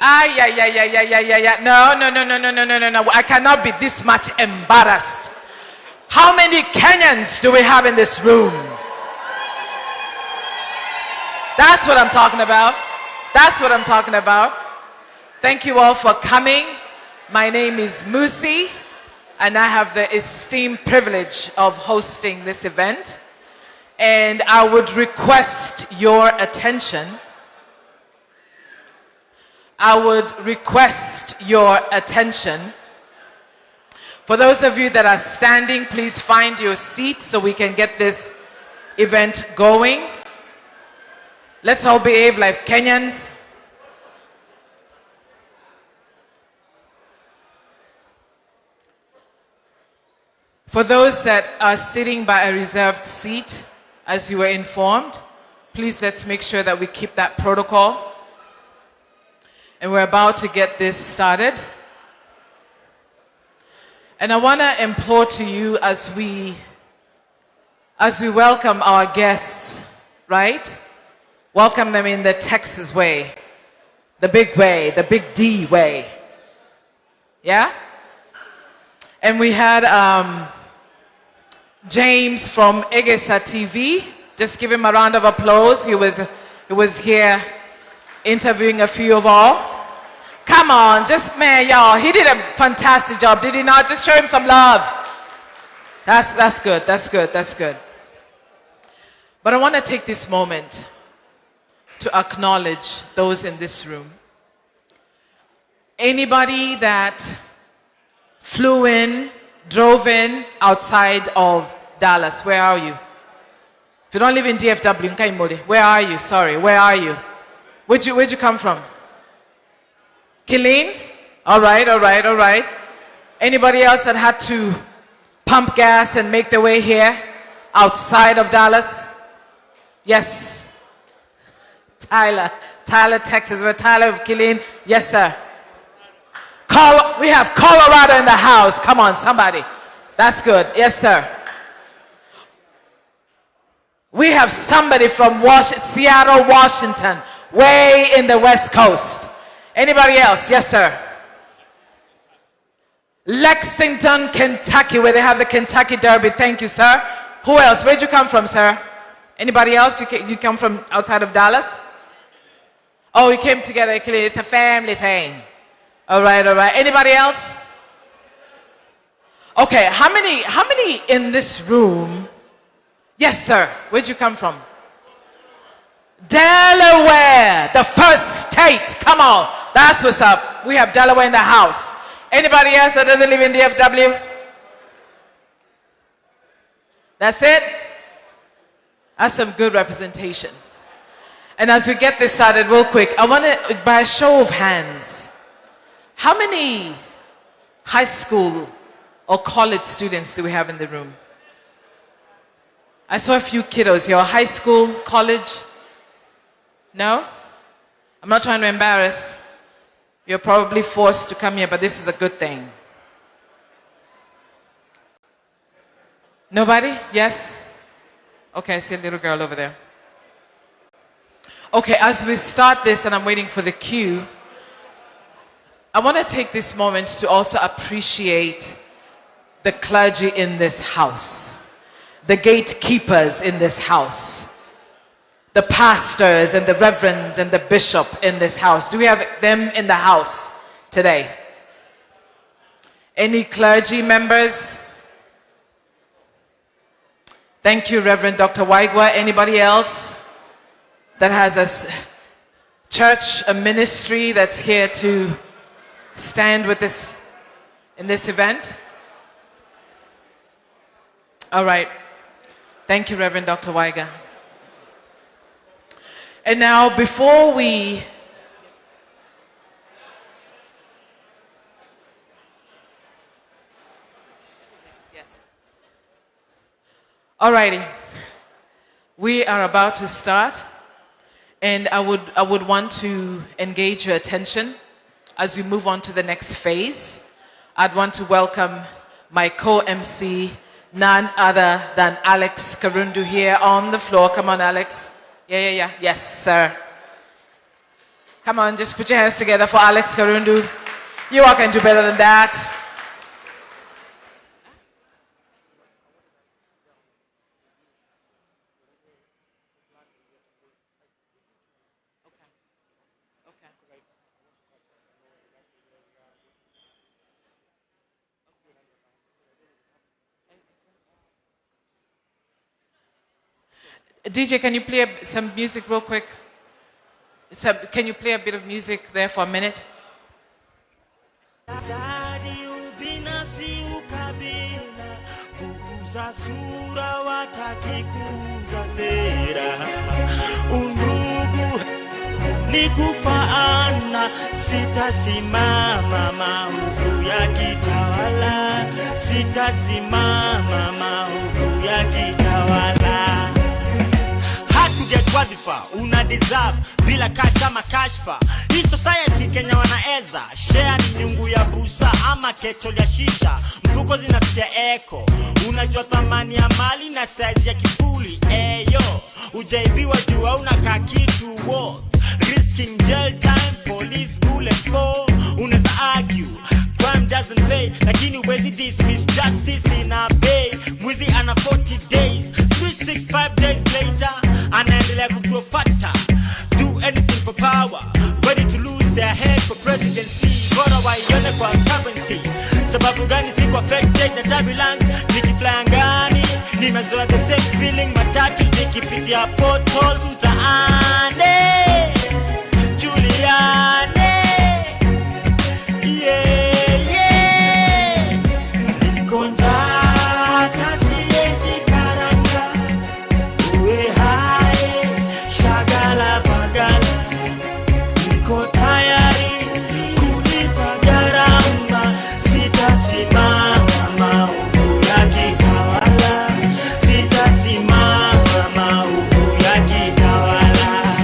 Yeah. No. I cannot be this much embarrassed. How many Kenyans do we have in this room? That's what I'm talking about. That's what I'm talking about. Thank you all for coming. My name is Musi, and I have the esteemed privilege of hosting this event. And I would request your attention. For those of you that are standing, please find your seats so we can get this event going. Let's all behave like Kenyans. For those that are sitting by a reserved seat, as you were informed, please let's make sure that we keep that protocol. And we're about to get this started. And I want to implore to you as we welcome our guests, right? Welcome them in the Texas way, the big way, the big D way. Yeah? And we had James from U.S.A. TV. Just give him a round of applause. He was here interviewing a few of all. Come on, just man, y'all. He did a fantastic job, did he not? Just show him some love. That's good. But I want to take this moment to acknowledge those in this room. Anybody that flew in, drove in outside of Dallas, where are you? If you don't live in DFW, where are you? Sorry, where are you? Where'd you come from? Killeen? All right. Anybody else that had to pump gas and make their way here outside of Dallas? Yes. Tyler, Texas. We're Tyler of Killeen. Yes, sir. We have Colorado in the house. Come on, somebody. That's good. Yes, sir. We have somebody from Seattle, Washington, way in the West Coast. Anybody else? Yes, sir. Lexington, Kentucky, where they have the Kentucky Derby. Thank you, sir. Who else? Where'd you come from, sir? Anybody else? You come from outside of Dallas? Oh, you came together. It's a family thing. All right. Anybody else? Okay, how many in this room? Yes, sir. Where'd you come from? Delaware, the first state. Come on. That's what's up. We have Delaware in the house. Anybody else that doesn't live in DFW? That's it? That's some good representation. And as we get this started real quick, I want to, by a show of hands, how many high school or college students do we have in the room? I saw a few kiddos here. High school, college? No? I'm not trying to embarrass. You're probably forced to come here, but this is a good thing. Nobody? Yes? Okay, I see a little girl over there. Okay, as we start this, and I'm waiting for the cue, I want to take this moment to also appreciate the clergy in this house, the gatekeepers in this house, the pastors and the reverends and the bishop in this house. Do we have them in the house today? Any clergy members? Thank you, Reverend Dr. Waigwa. Anybody else that has a church, a ministry that's here to stand with this in this event? All right. Thank you, Reverend Dr. Waigwa. And now, before we Alrighty, we are about to start, and I would want to engage your attention as we move on to the next phase. I'd want to welcome my co-MC, none other than Alex Karundu here on the floor. Come on, Alex. Yeah. Yes, sir. Come on, just put your hands together for Alex Karundu. You all can do better than that. DJ, can you play some music real quick? Can you play a bit of music there for a minute? Nikufaana sitasimama maovu ya kitawala, sitasimama maovu ya kitawala. To get wadhifa, una deserve bila kasha makashfa. Hii society Kenya wanaeza share ni nyungu ya busa ama ketol ya shisha. Mfuko zinasikia echo, unajua thamani ya mali na size ya kifuli. Eyo, ujaibiwa jua unakaa kitu worth, risking jail time, police bullet for. Unaweza argue crime doesn't pay, lakini huwezi dismiss justice in a bay. Mwizi ana 40 days, 365 days later anaendelea kugrow fatter. Do anything for power, ready to lose their head for presidency. Bora waione kwa currency. Sababu gani siko affected na turbulence? Nikifly angani, nimezoea the same feeling. Matatu zikipitia pothole mtaani. Juliane, yeah, yeah. Nikonja tasiezi karanga, uwe hae, shagala bagala. Niko tayari kulipa gharama, sitasimama maovu ya kitawala, sitasimama maovu ya kitawala.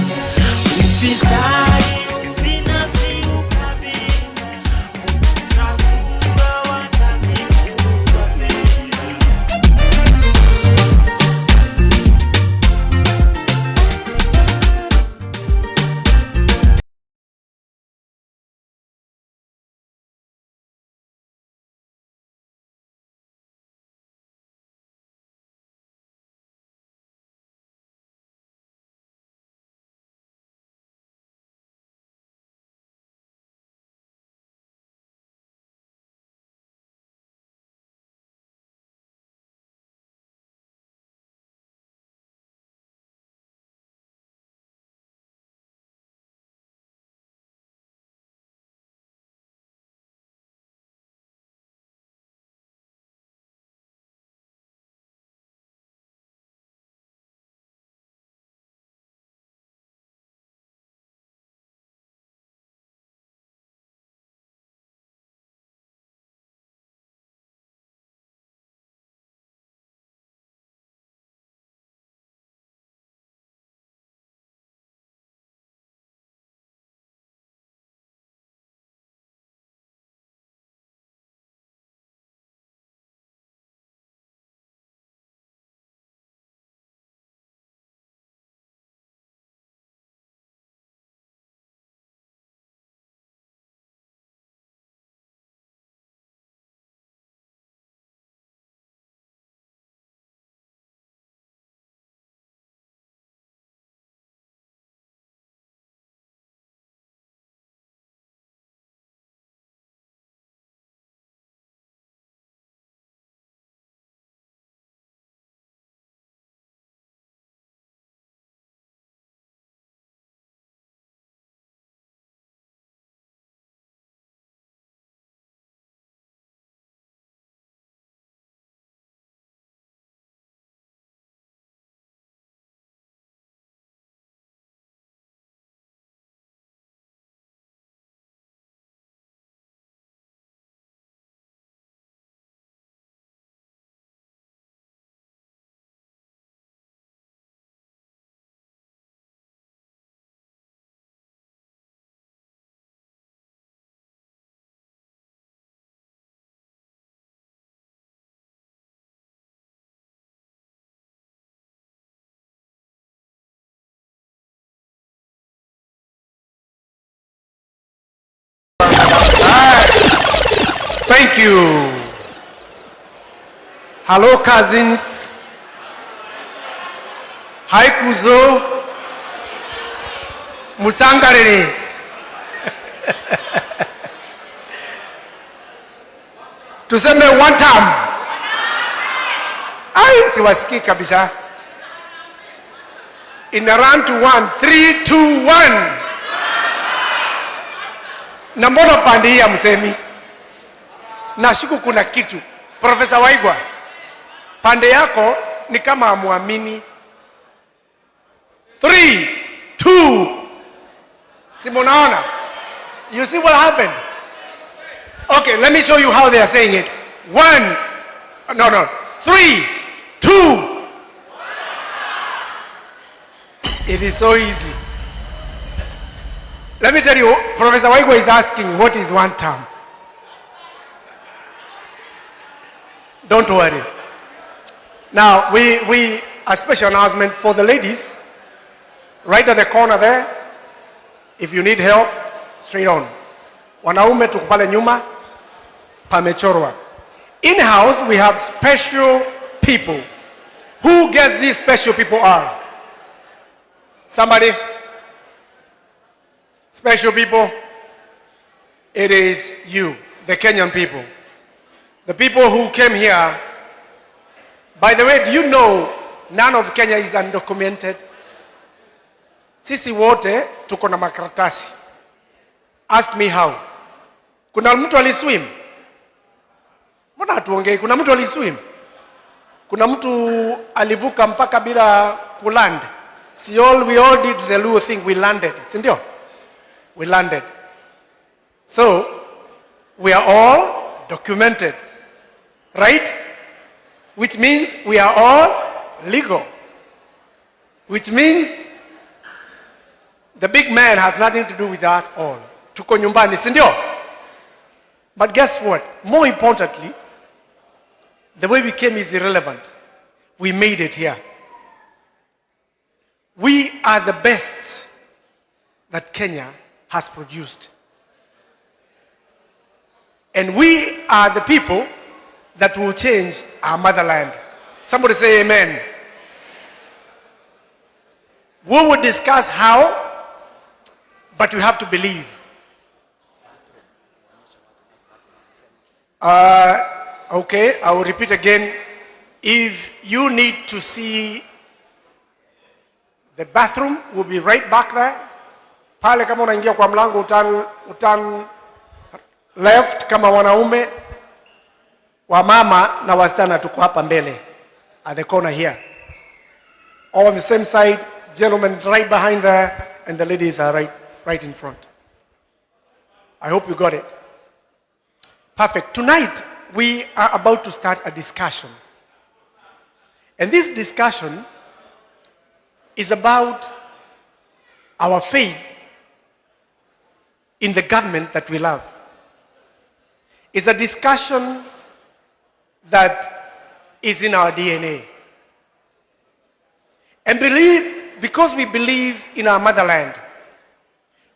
you. Hello, cousins. Hi, Kuzo. Musangarere. Tuseme one time. Ai, siwasikii kabisa. In a round to 1, 3, 2, 1. Na mbona pande hii ya msemi? Nashuku kuna kitu. Profesa Waigwa, pande yako ni kama hamuamini. 3, 2. Simunaona? You see what happened? Okay, let me show you how they are saying it. 1, no, 3, 2. It is so easy. Let me tell you, Professor Waigwa is asking, what is one term? Don't worry. Now, we a special announcement for the ladies. Right at the corner there. If you need help, straight on. Wanaume tuko pale nyuma, pamechorwa. In-house, we have special people. Who guess these special people are? Somebody? Special people? It is you, the Kenyan people. The people who came here. By the way, do you know none of Kenya is undocumented? Sisi wote tuko na makaratasi. Ask me how. Kuna mtu aliswim? Mbona hatuongei? Kuna mtu aliswim? Kuna mtu alivuka mpaka bila kuland? We all did the Luo thing. We landed. Sindio? We landed. So, we are all documented. Right? Which means we are all legal. Which means the big man has nothing to do with us all. Tuko nyumbani, sindio? But guess what? More importantly, the way we came is irrelevant. We made it here. We are the best that Kenya has produced. And we are the people that will change our motherland. Somebody say amen. We will discuss how, but you have to believe. Okay, I will repeat again. If you need to see the bathroom, will be right back there. Pale kama unaingia kwa mlango utan left kama wanaume, wamama na wasichana tuko hapa mbele at the corner here. All on the same side, gentlemen right behind there, and the ladies are right in front. I hope you got it. Perfect. Tonight, we are about to start a discussion. And this discussion is about our faith in the government that we love. It's a discussion that is in our DNA. And because we believe in our motherland,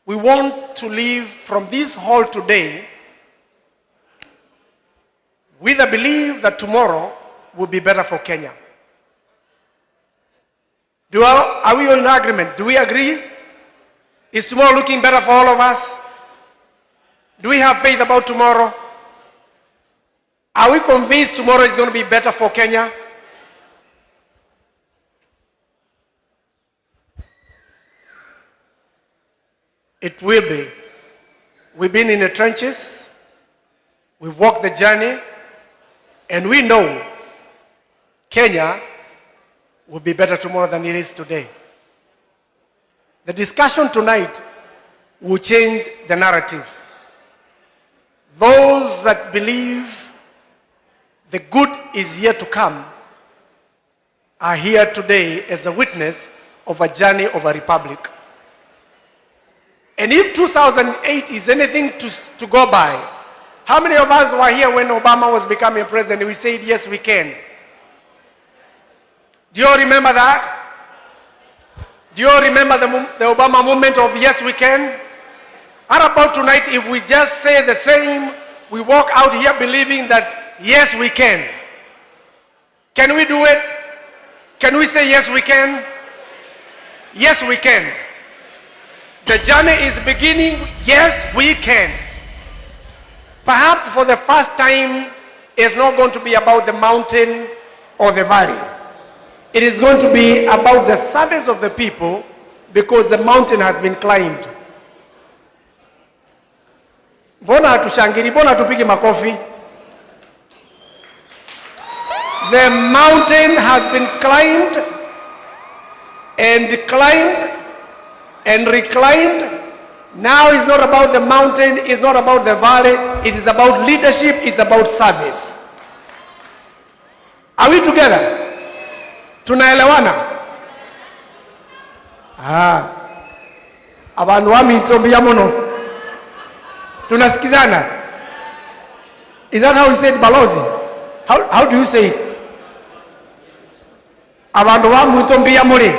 we want to live from this hall today with a belief that tomorrow will be better for Kenya. Are we all in agreement? Do we agree? Is tomorrow looking better for all of us? Do we have faith about tomorrow? Are we convinced tomorrow is going to be better for Kenya? It will be. We've been in the trenches. We walked the journey. And we know Kenya will be better tomorrow than it is today. The discussion tonight will change the narrative. Those that believe the good is yet to come are here today as a witness of a journey of a republic. And if 2008 is anything to go by, how many of us were here when Obama was becoming president? We said, yes, we can. Do you all remember that? Do you all remember the Obama movement of yes, we can? How about tonight if we just say the same we walk out here believing that, yes, we can. Can we do it? Can we say, yes, we can? Yes, we can. The journey is beginning. Yes, we can. Perhaps for the first time, it's not going to be about the mountain or the valley. It is going to be about the service of the people, because the mountain has been climbed. Mbona hatushangili? Mbona hatupigi makofi? The mountain has been climbed and climbed and reclimbed. Now it's not about the mountain, it's not about the valley, it is about leadership, it's about service. Are we together? Tunaelewana? Abantu wami itombia mono. Tunasikizana? Is that how you say it, Balozi? How do you say it? Abantu wami itombia mole.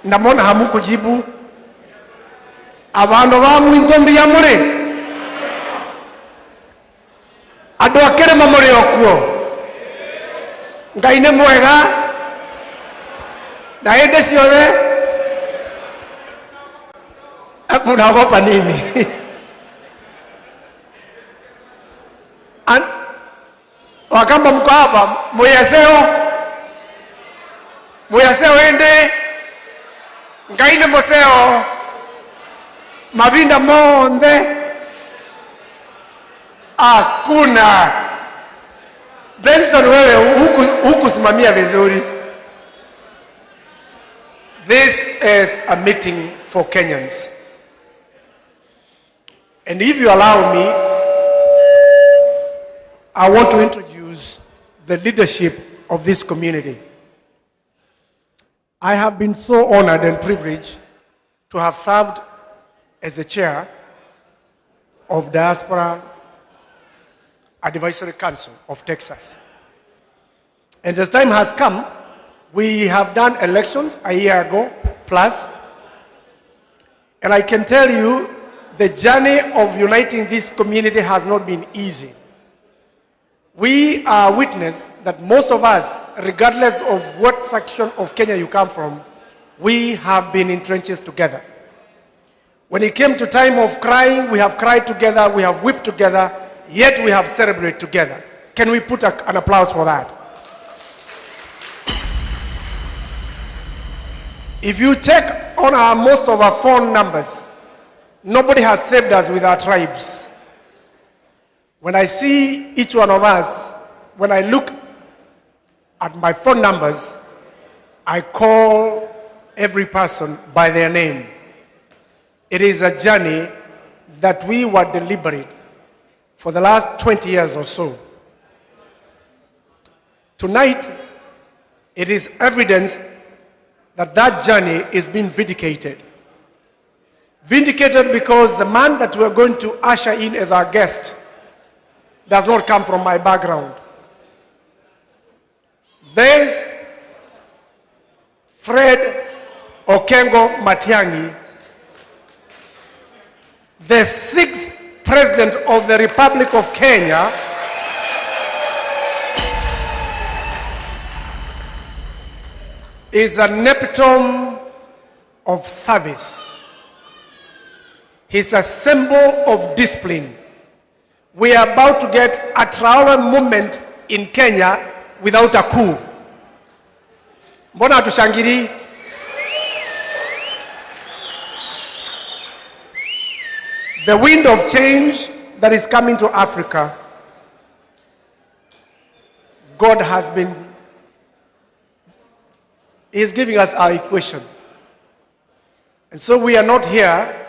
Namona hamukujibu. Abantu wami itombia mole. Ado akere mamore okuo. Ngaine mwega. Na ende sione. Munaogopa nini? Wakamba mko hapa, muyaseo ende, ngaine moseo, mabinda monde, hakuna. Benson wewe huku simamia vizuri. This is a meeting for Kenyans. And if you allow me, I want to introduce the leadership of this community. I have been so honored and privileged to have served as the chair of Diaspora Advisory Council of Texas. And as time has come, we have done elections a year ago plus, and I can tell you the journey of uniting this community has not been easy. We are witness that most of us, regardless of what section of Kenya you come from, we have been in trenches together. When it came to time of crying, we have cried together, we have wept together, yet we have celebrated together. Can we put an applause for that? If you check on most of our phone numbers, nobody has saved us with our tribes. When I see each one of us, when I look at my phone numbers, I call every person by their name. It is a journey that we were deliberate for the last 20 years or so. Tonight, it is evidence that that journey is being vindicated. Vindicated because the man that we're going to usher in as our guest does not come from my background. There's Fred Okengo Matiang'i, the 6th President of the Republic of Kenya, is an epitome of service. He's a symbol of discipline. We are about to get a Traore movement in Kenya without a coup. Mbona hatushangili? The wind of change that is coming to Africa, God has been, He's giving us our equation. And so we are not here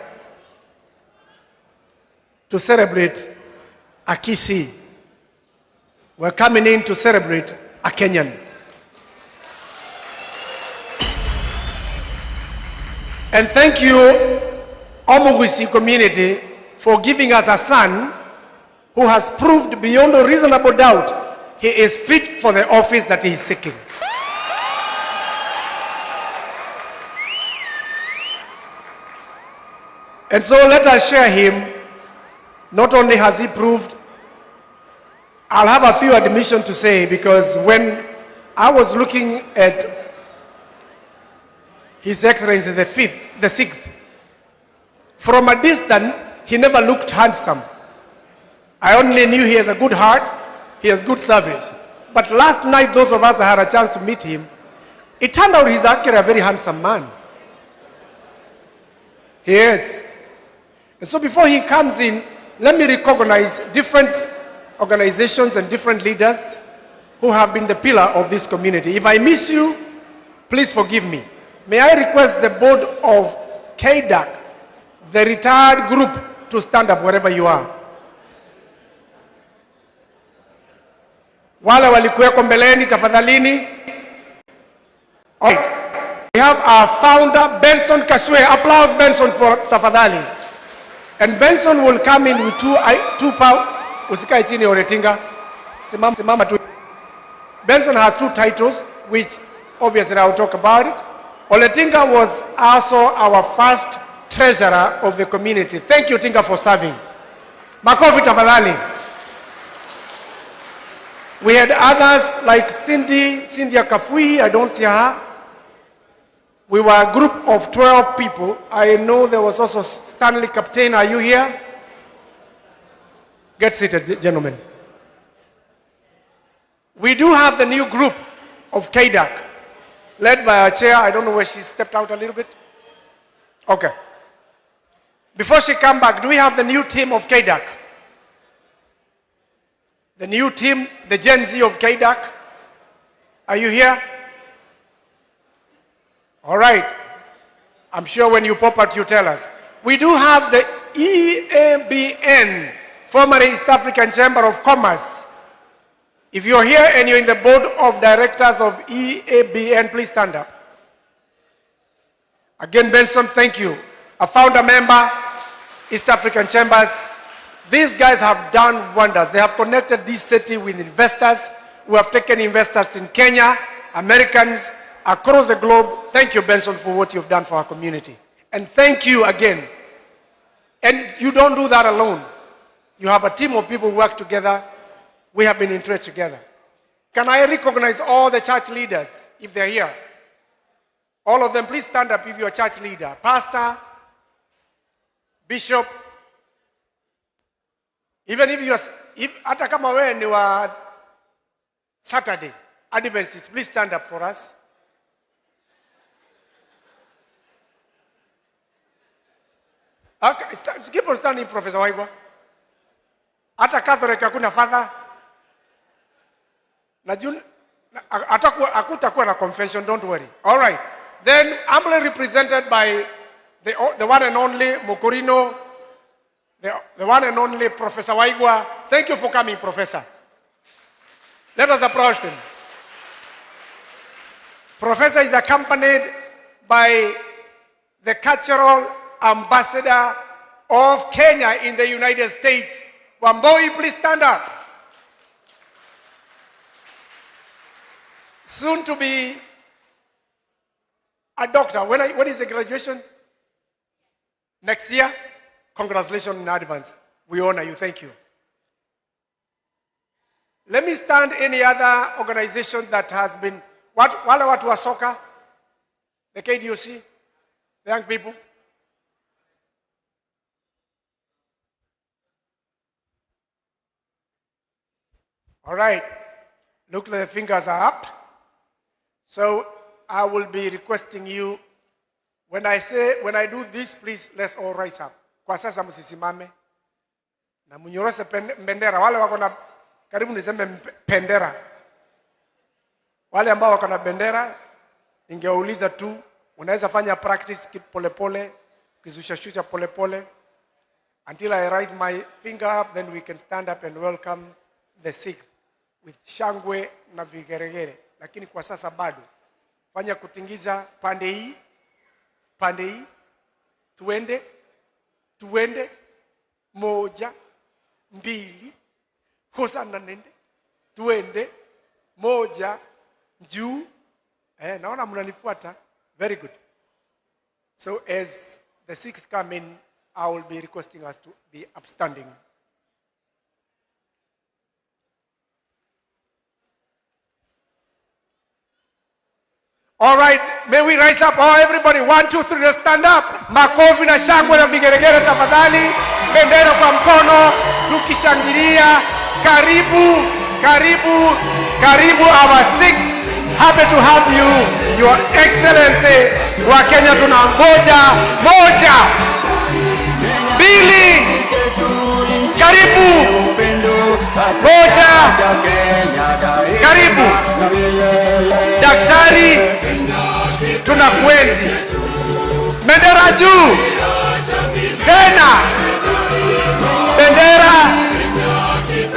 to celebrate a Kisii. We're coming in to celebrate a Kenyan. And thank you, Omugwisi community, for giving us a son who has proved beyond a reasonable doubt he is fit for the office that he is seeking. And so let us share him Not only has he proved, I'll have a few admissions to say, because when I was looking at His Excellency the sixth, from a distance, he never looked handsome. I only knew he has a good heart, he has good service. But last night, those of us that had a chance to meet him, it turned out he's actually a very handsome man. He is. And so before he comes in, let me recognize different organizations and different leaders who have been the pillar of this community. If I miss you, please forgive me. May I request the board of KDAC, the retired group, to stand up wherever you are. Wale walikuweko mbeleni tafadhalini. All right. We have our founder, Benson Kaswe. Applause Benson for tafadhali. And Benson will come in with two pounds. Usikae chini Oretinga. Simama tu. Benson has two titles, which obviously I will talk about it. Oletinga was also our first treasurer of the community. Thank you, Tinga, for serving. Makofi tafadhali. We had others like Cynthia Kafui. I don't see her. We were a group of 12 people. I know there was also Stanley Captain. Are you here? Get seated, gentlemen. We do have the new group of KDAC, led by our chair. I don't know where she stepped out a little bit. Okay. Before she comes back, do we have the new team of KDAC? The new team, the Gen Z of KDAC. Are you here? All right. I'm sure when you pop out, you tell us. We do have the EABN, former East African Chamber of Commerce. If you're here and you're in the board of directors of EABN, please stand up. Again, Benson, thank you. A founder member, East African Chambers. These guys have done wonders. They have connected this city with investors who have taken investors in Kenya, Americans, across the globe. Thank you, Benson, for what you've done for our community. And thank you again. And you don't do that alone. You have a team of people who work together. We have been in church together. Can I recognize all the church leaders, if they're here? All of them, please stand up if you're a church leader. Pastor, bishop, even if you're, hata kama wewe ni wa Saturday, Adventists, please stand up for us. Okay, keep on standing, Professor Waigwa. Hata Catholic hakuna father. Hakutakuwa na convention, don't worry. All right. Then, amply represented by the one and only Mokorino, the one and only Professor Waigwa. Thank you for coming, Professor. Let us approach him. Professor is accompanied by the cultural ambassador of Kenya in the United States. Wamboi, please stand up. Soon to be a doctor. When is the graduation? Next year? Congratulations in advance. We honor you. Thank you. Let me stand any other organization that has been, wale watu wa soka, the KDOC, the young people. All right. Look, the fingers are up. So I will be requesting you, when I do this, please, let's all rise up. Kwa sasa msisimame. Na mnyorose bendera. Wale wako na, karibu niseme bendera. Wale ambao wako na bendera, ningeuliza tu, unaweza fanya practice polepole, kizusha polepole. Until I raise my finger up, then we can stand up and welcome the sixth with shangwe na vigeregere. Lakini kwa sasa bado. Fanya kutingiza pande hii, tuende, moja, mbili, hosana nende, tuende, moja, juu. Naona mnanifuata. Very good. So as the sixth come in, I will be requesting us to be upstanding All right, may we rise up? Oh, everybody, 1, 2, 3, let's stand up. Makofi na shangwe na vigeregere tafadhali. Bendera kwa mkono, tukishangilia. Karibu, karibu, karibu our sixth. Happy to have you, Your Excellency. Wa Kenya tunangoja. Moja, mbili, karibu. Moja, karibu. Daktari, tunakuenzi. Bendera juu. Tena. Bendera.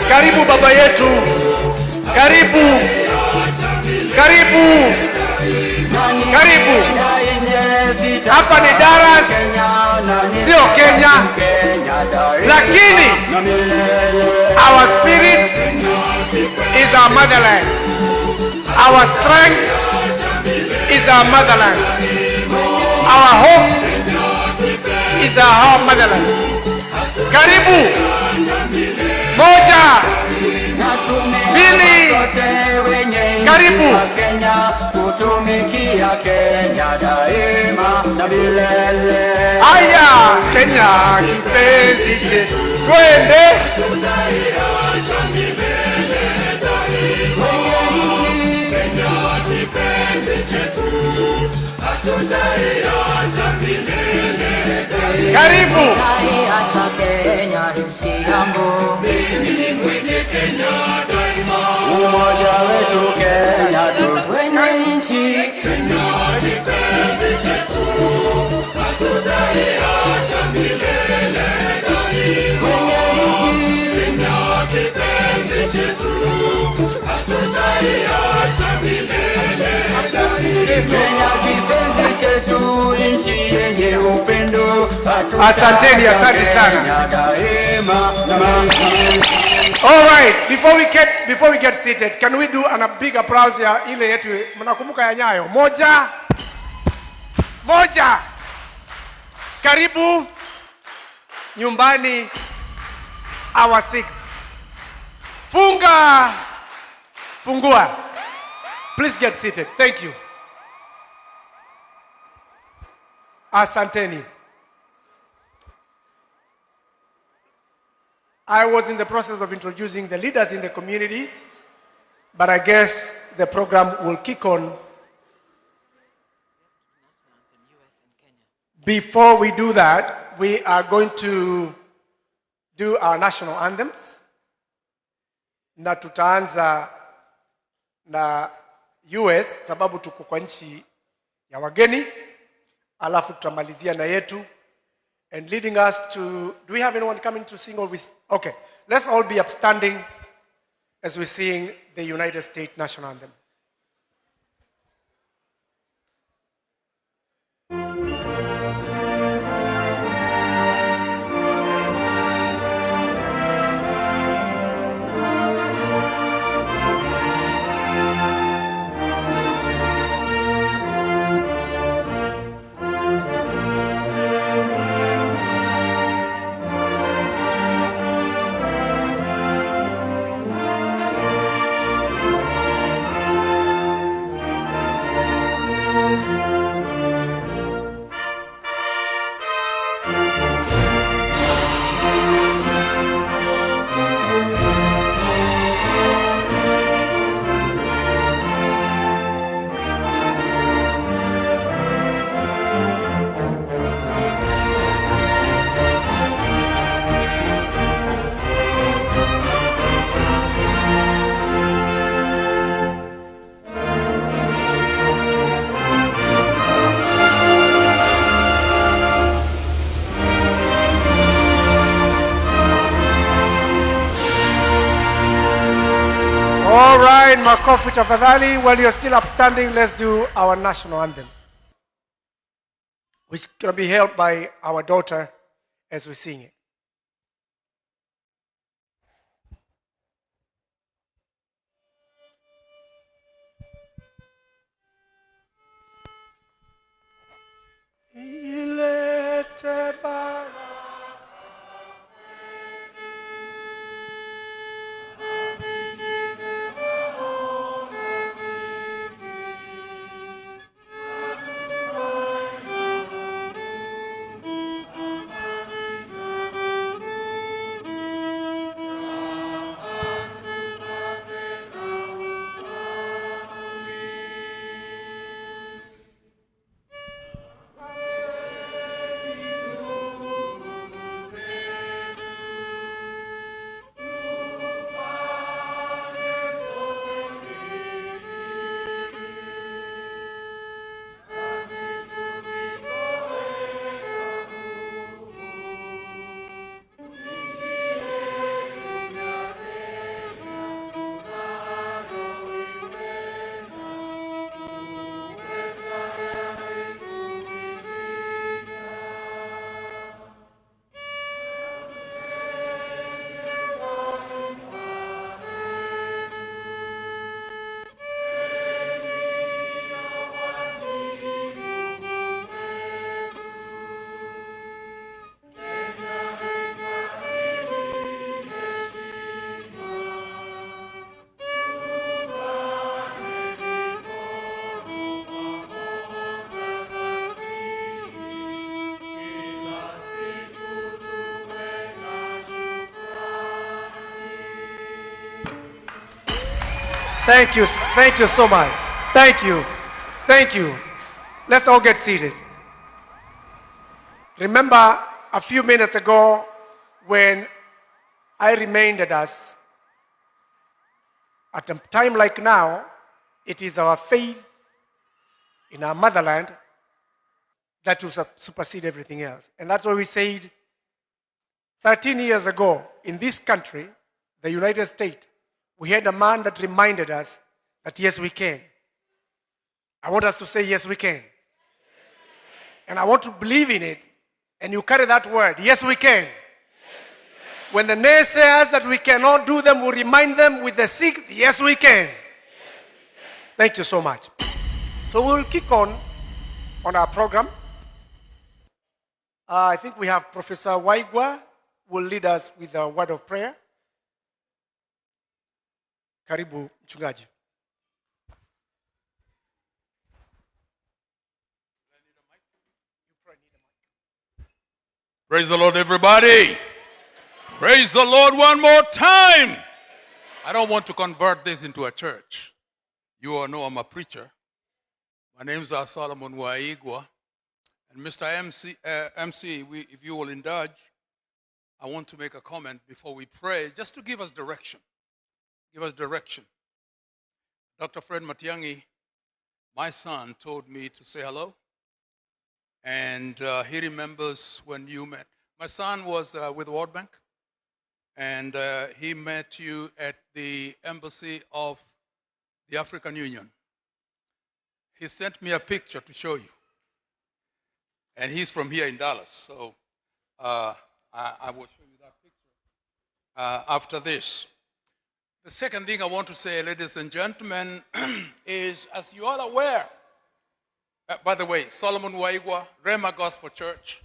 Karibu baba yetu. Karibu. Karibu. Karibu. Hapa ni Daras, sio Kenya. Lakini our spirit is our motherland. Our strength is our motherland. Our hope is our motherland. Karibu. Moja, mbili, karibu. Aya, Kenya kipenzi chetu. Twende. Karibu. Umoja wetu Kenya tuwenye nchi. Asanteni, asante sana. All right, before we get seated, can we do a big applause ya ile yetu mnakumbuka ya Nyayo? Moja. Moja. Karibu nyumbani our sixth. Funga. Fungua. Please get seated. Thank you. Asanteni. I was in the process of introducing the leaders in the community, but I guess the program will kick on. Before we do that, we are going to do our national anthems. Na tutaanza na US sababu tuko kwa nchi ya wageni, alafu tutamalizia na yetu. And leading us to, do we have anyone coming to sing or with? Okay, let's all be upstanding as we sing the United States national anthem. All right, makofi tafadhali. While you're still upstanding, let's do our national anthem, which can be held by our daughter as we sing it. Ilete baraka. Thank you so much. Thank you. Thank you. Let's all get seated. Remember a few minutes ago when I reminded us at a time like now, it is our faith in our motherland that will supersede everything else. And that's why we said 13 years ago in this country, the United States, we had a man that reminded us that yes, we can. I want us to say yes, we can. And I want to believe in it. And you carry that word, yes, we can. When the naysayers that we cannot do them, we remind them with the sixth, yes, we can. Thank you so much. So we'll kick on our program. I think we have Professor Waigwa will lead us with a word of prayer. Karibu mchungaji. Praise the Lord, everybody. Praise the Lord one more time. I don't want to convert this into a church. You all know I'm a preacher. My name is Solomon Waigwa. And Mr. MC, if you will indulge, I want to make a comment before we pray, just to give us direction. Give us direction. Dr. Fred Matiang'i, my son, told me to say hello. And he remembers when you met. My son was with World Bank. And he met you at the embassy of the African Union. He sent me a picture to show you. And he's from here in Dallas. So I will show you that picture after this. The second thing I want to say, ladies and gentlemen, is, as you are aware, by the way, Solomon Waigwa, Rema Gospel Church.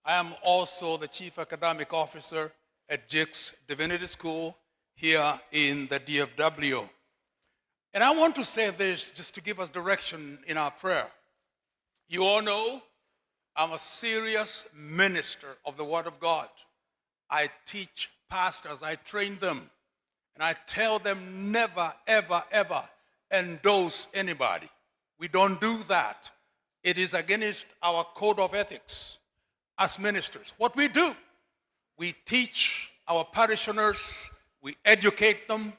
I am also the Chief Academic Officer at Jake's Divinity School here in the DFW. And I want to say this just to give us direction in our prayer. You all know I'm a serious minister of the Word of God. I teach pastors, I train them, and I tell them never, ever, ever endorse anybody. We don't do that. It is against our code of ethics as ministers. What we do, we teach our parishioners, we educate them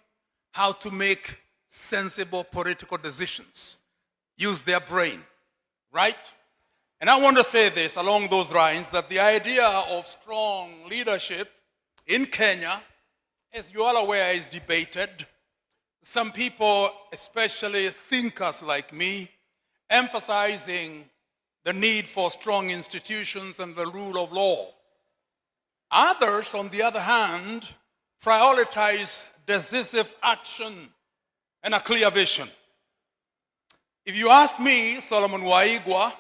how to make sensible political decisions, use their brain, right? And I want to say this along those lines, that the idea of strong leadership in Kenya, as you are aware, is debated. Some people, especially thinkers like me, emphasizing the need for strong institutions and the rule of law. Others, on the other hand, prioritize decisive action and a clear vision. If you ask me, Solomon Waigwa,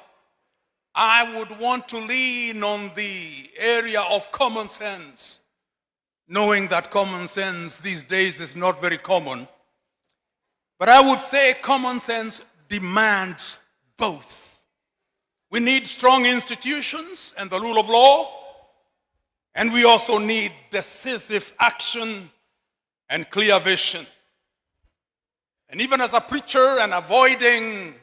I would want to lean on the area of common sense, knowing that common sense these days is not very common. But I would say common sense demands both. We need strong institutions and the rule of law, and we also need decisive action and clear vision. And even as a preacher, and avoiding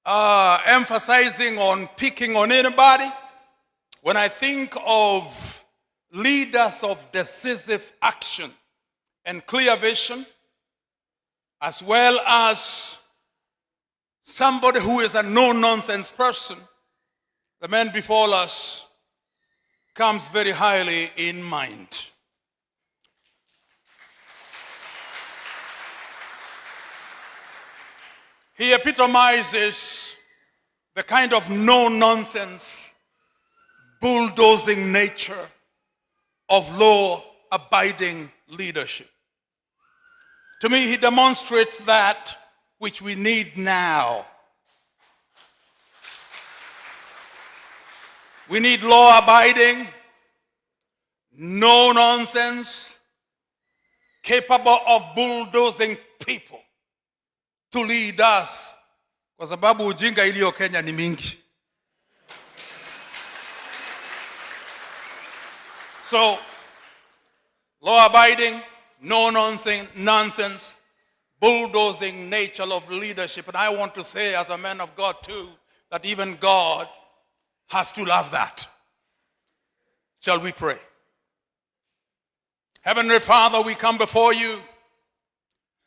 emphasizing on picking on anybody, when I think of leaders of decisive action and clear vision, as well as somebody who is a no-nonsense person, the man before us comes very highly in mind. He epitomizes the kind of no-nonsense, bulldozing nature of law-abiding leadership. To me, he demonstrates that which we need now. We need law-abiding, no-nonsense, capable of bulldozing people to lead us, kwa sababu ujinga iliyo Kenya ni mingi. So, law-abiding, no-nonsense, bulldozing nature of leadership. And I want to say, as a man of God too, that even God has to love that. Shall we pray? Heavenly Father, we come before you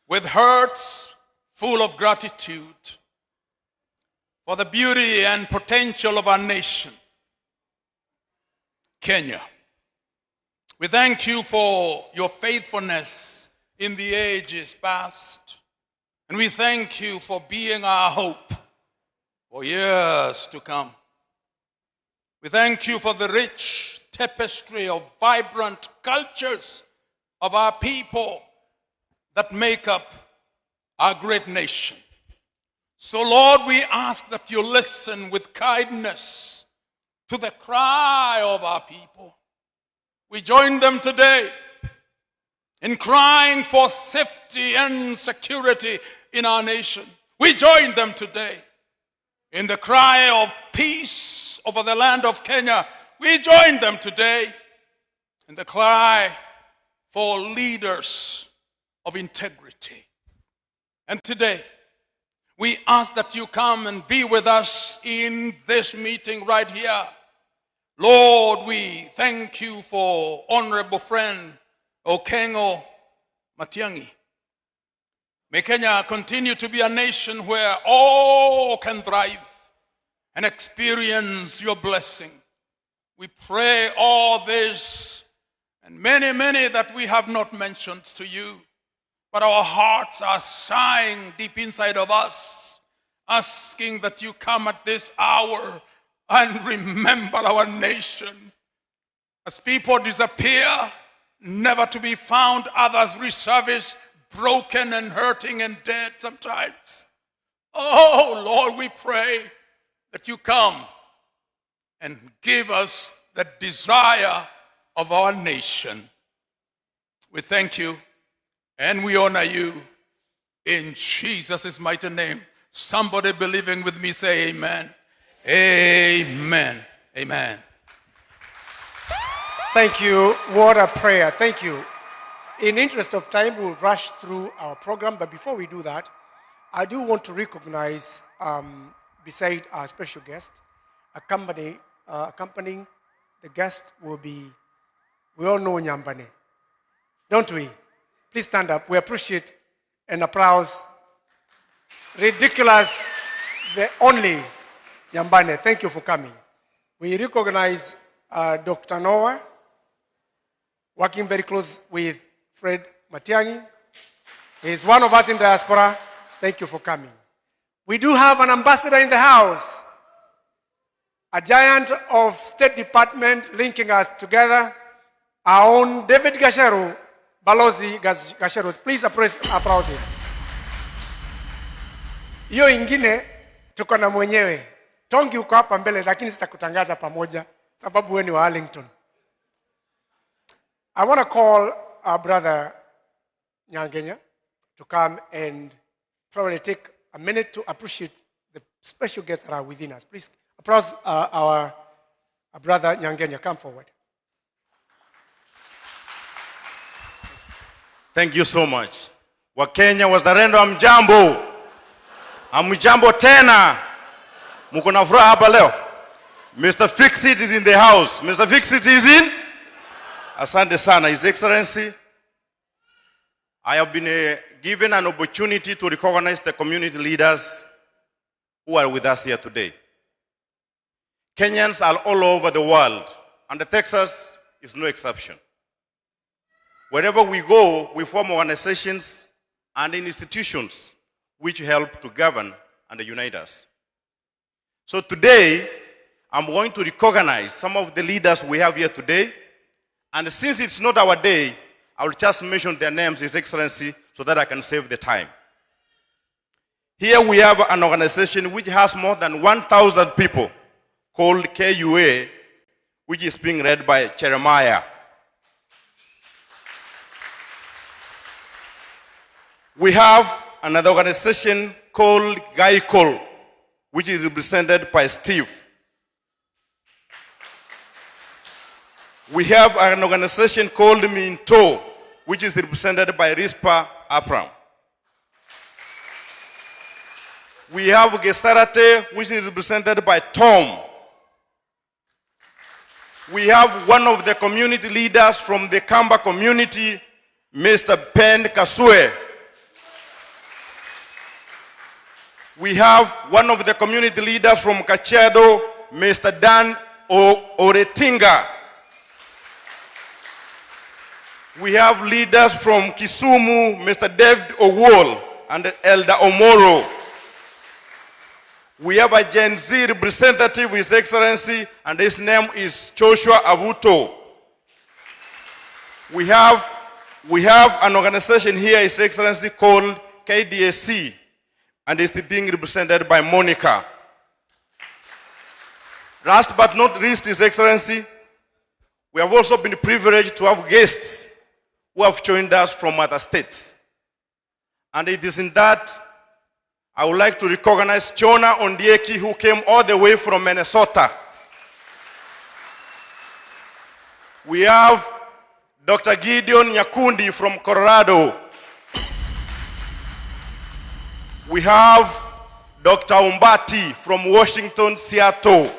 with hearts full of gratitude for the beauty and potential of our nation, Kenya. We thank you for your faithfulness in the ages past. And we thank you for being our hope for years to come. We thank you for the rich tapestry of vibrant cultures of our people that make up our great nation. So, Lord, we ask that you listen with kindness to the cry of our people. We join them today in crying for safety and security in our nation. We join them today in the cry of peace over the land of Kenya. We join them today in the cry for leaders of integrity. And today, we ask that you come and be with us in this meeting right here. Lord, we thank you for honorable friend Okengo Matiang'i. May Kenya continue to be a nation where all can thrive and experience your blessing. We pray all this and many, many that we have not mentioned to you, but our hearts are sighing deep inside of us, asking that you come at this hour and remember our nation. As people disappear, never to be found, others resurface, broken and hurting and dead sometimes. Oh, Lord, we pray that you come and give us the desire of our nation. We thank you and we honor you in Jesus' mighty name. Somebody believing with me say amen. Amen. Amen. Thank you. What a prayer. Thank you. In interest of time, we'll rush through our program. But before we do that, I do want to recognize, beside our special guest, accompanying the guest will be, we all know Nyambane, don't we? Please stand up. We appreciate an applause. Ridiculous, the only Nyambane. Thank you for coming. We recognize Dr. Noah, working very close with Fred Matiang'i. He's one of us in Diaspora. Thank you for coming. We do have an ambassador in the house, a giant of State Department linking us together, our own David Gasheru, Balozi Gasheru. Please applaud him. Hiyo ingine tuko na mwenyewe. Tongi uko hapa mbele lakini sitakutangaza pamoja sababu wewe ni wa Arlington. I want to call our brother Nyangenya to come and probably take a minute to appreciate the special guests that are within us. Please applaud our brother Nyangenya. Come forward. Thank you so much. Wakenya wazalendo amjambo. Amjambo tena. Muko na furaha hapa leo. Mr. Fixit is in the house. Mr. Fixit is in? Asante sana, His Excellency. I have been given an opportunity to recognize the community leaders who are with us here today. Kenyans are all over the world, and Texas is no exception. Wherever we go, we form organizations and institutions which help to govern and unite us. So today, I'm going to recognize some of the leaders we have here today. And since it's not our day, I will just mention their names, His Excellency, so that I can save the time. Here we have an organization which has more than 1,000 people called KUA, which is being led by Jeremiah. We have another organization called Gaikol, which is represented by Steve. We have an organization called Minto, which is represented by Rispa Abram. We have Gesarate, which is represented by Tom. We have one of the community leaders from the Kamba community, Mr. Ben Kasue. We have one of the community leaders from Kachedo, Mr. Dan Oretinga. We have leaders from Kisumu, Mr. David Owol and Elder Omoro. We have a Gen Z representative, His Excellency, and his name is Joshua Abuto. We have an organization here, His Excellency, called KDSC, and it's being represented by Monica. Last but not least, His Excellency, we have also been privileged to have guests who have joined us from other states. And it is in that I would like to recognize Jonah Ondieki, who came all the way from Minnesota. We have Dr. Gideon Nyakundi from Colorado. We have Dr. Umbati from Washington, Seattle.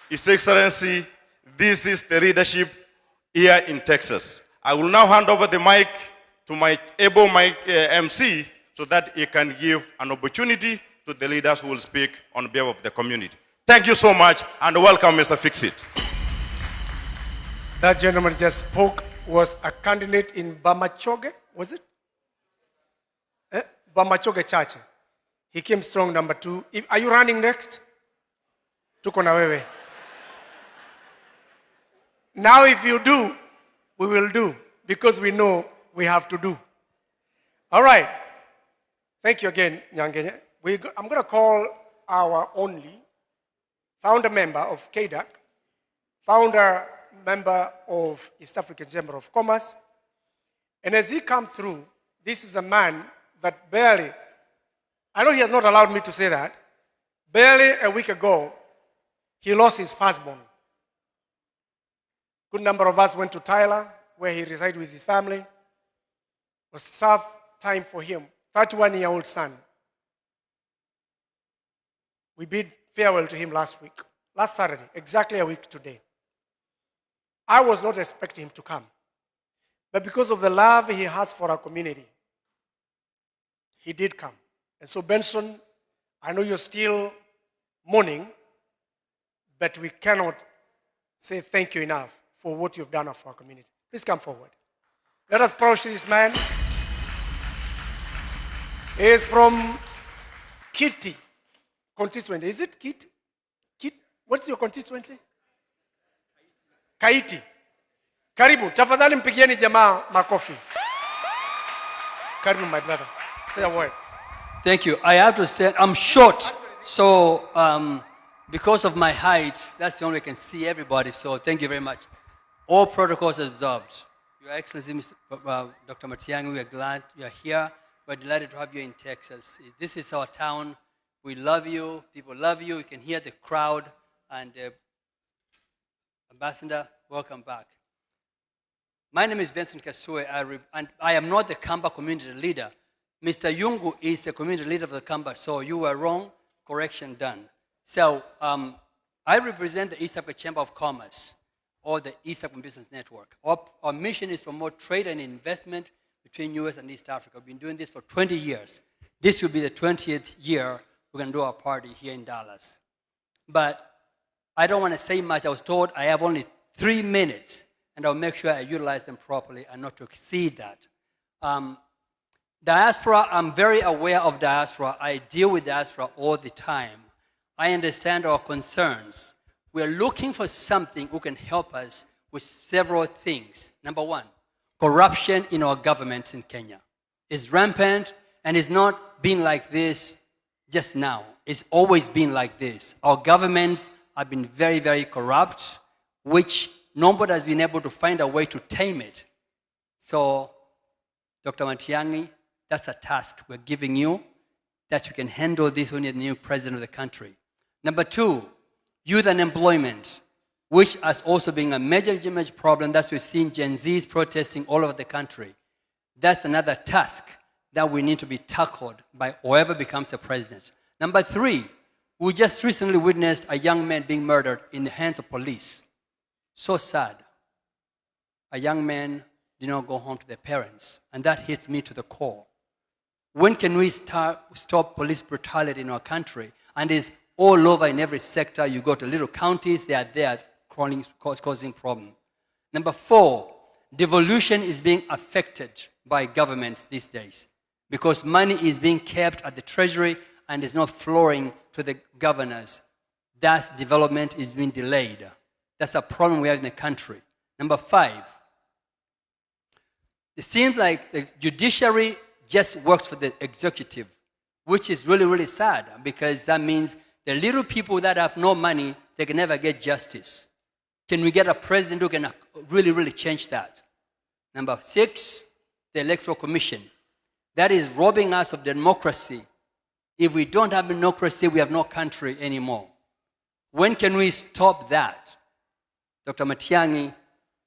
His Excellency, this is the leadership here in Texas. I will now hand over the mic to my able MC so that he can give an opportunity to the leaders who will speak on behalf of the community. Thank you so much and welcome, Mr. Fixit. That gentleman just spoke was a candidate in Bamachoge, was it? Bamachoge Church. He came strong, number 2. Are you running next? Tuko na wewe. Now if you do, we will do, because we know we have to do. All right. Thank you again, Nyangenya. I'm going to call our only founder member of KDAC, founder member of East African Chamber of Commerce. And as he comes through, this is a man that barely, I know he has not allowed me to say that, barely a week ago, he lost his firstborn. Good number of us went to Tyler, where he resides with his family. It was a tough time for him. 31-year-old son. We bid farewell to him last Saturday, exactly a week today. I was not expecting him to come. But because of the love he has for our community, he did come. And so Benson, I know you're still mourning, but we cannot say thank you enough for what you've done for our community. Please come forward. Let us approach this man. He is from Kitty constituency. Is it Kitty? What's your constituency? Kaiti. Karibu. Tafadhali mpigieni jamaa makofi. Karibu, my brother. Say a word. Thank you. I have to stand. I'm short, so because of my height, that's the only way I can see everybody. So thank you very much. All protocols observed. Your Excellency, Dr. Matiang'i, we are glad you are here. We're delighted to have you in Texas. This is our town. We love you. People love you. You can hear the crowd. And Ambassador, welcome back. My name is Benson Kasue, and I am not the Kamba community leader. Mr. Yungu is the community leader of the Kamba, so you were wrong. Correction done. So I represent the East African Chamber of Commerce, or the East African Business Network. Our mission is to promote trade and investment between U.S. and East Africa. We've been doing this for 20 years. This will be the 20th year we're going to do our party here in Dallas. But I don't want to say much. I was told I have only 3 minutes, and I'll make sure I utilize them properly and not to exceed that. Diaspora, I'm very aware of diaspora. I deal with diaspora all the time. I understand our concerns. We're looking for something who can help us with several things. Number 1, corruption in our governments in Kenya is rampant, and it's not been like this just now. It's always been like this. Our governments have been very, very corrupt, which nobody has been able to find a way to tame it. So, Dr. Matiang'i, that's a task we're giving you, that you can handle this when you're the new president of the country. Number 2, youth unemployment, which has also been a major problem that we've seen Gen Zs protesting all over the country. That's another task that we need to be tackled by whoever becomes the president. Number 3, we just recently witnessed a young man being murdered in the hands of police. So sad. A young man did not go home to their parents, and that hits me to the core. When can we stop police brutality in our country? And it's all over in every sector. You go to little counties, they are there causing problems. Number 4, devolution is being affected by governments these days because money is being kept at the treasury and is not flowing to the governors. Thus, development is being delayed. That's a problem we have in the country. Number 5, it seems like the judiciary just works for the executive, which is really, really sad because that means the little people that have no money, they can never get justice. Can we get a president who can really, really change that? Number 6, the Electoral Commission. That is robbing us of democracy. If we don't have democracy, we have no country anymore. When can we stop that? Dr. Matiang'i,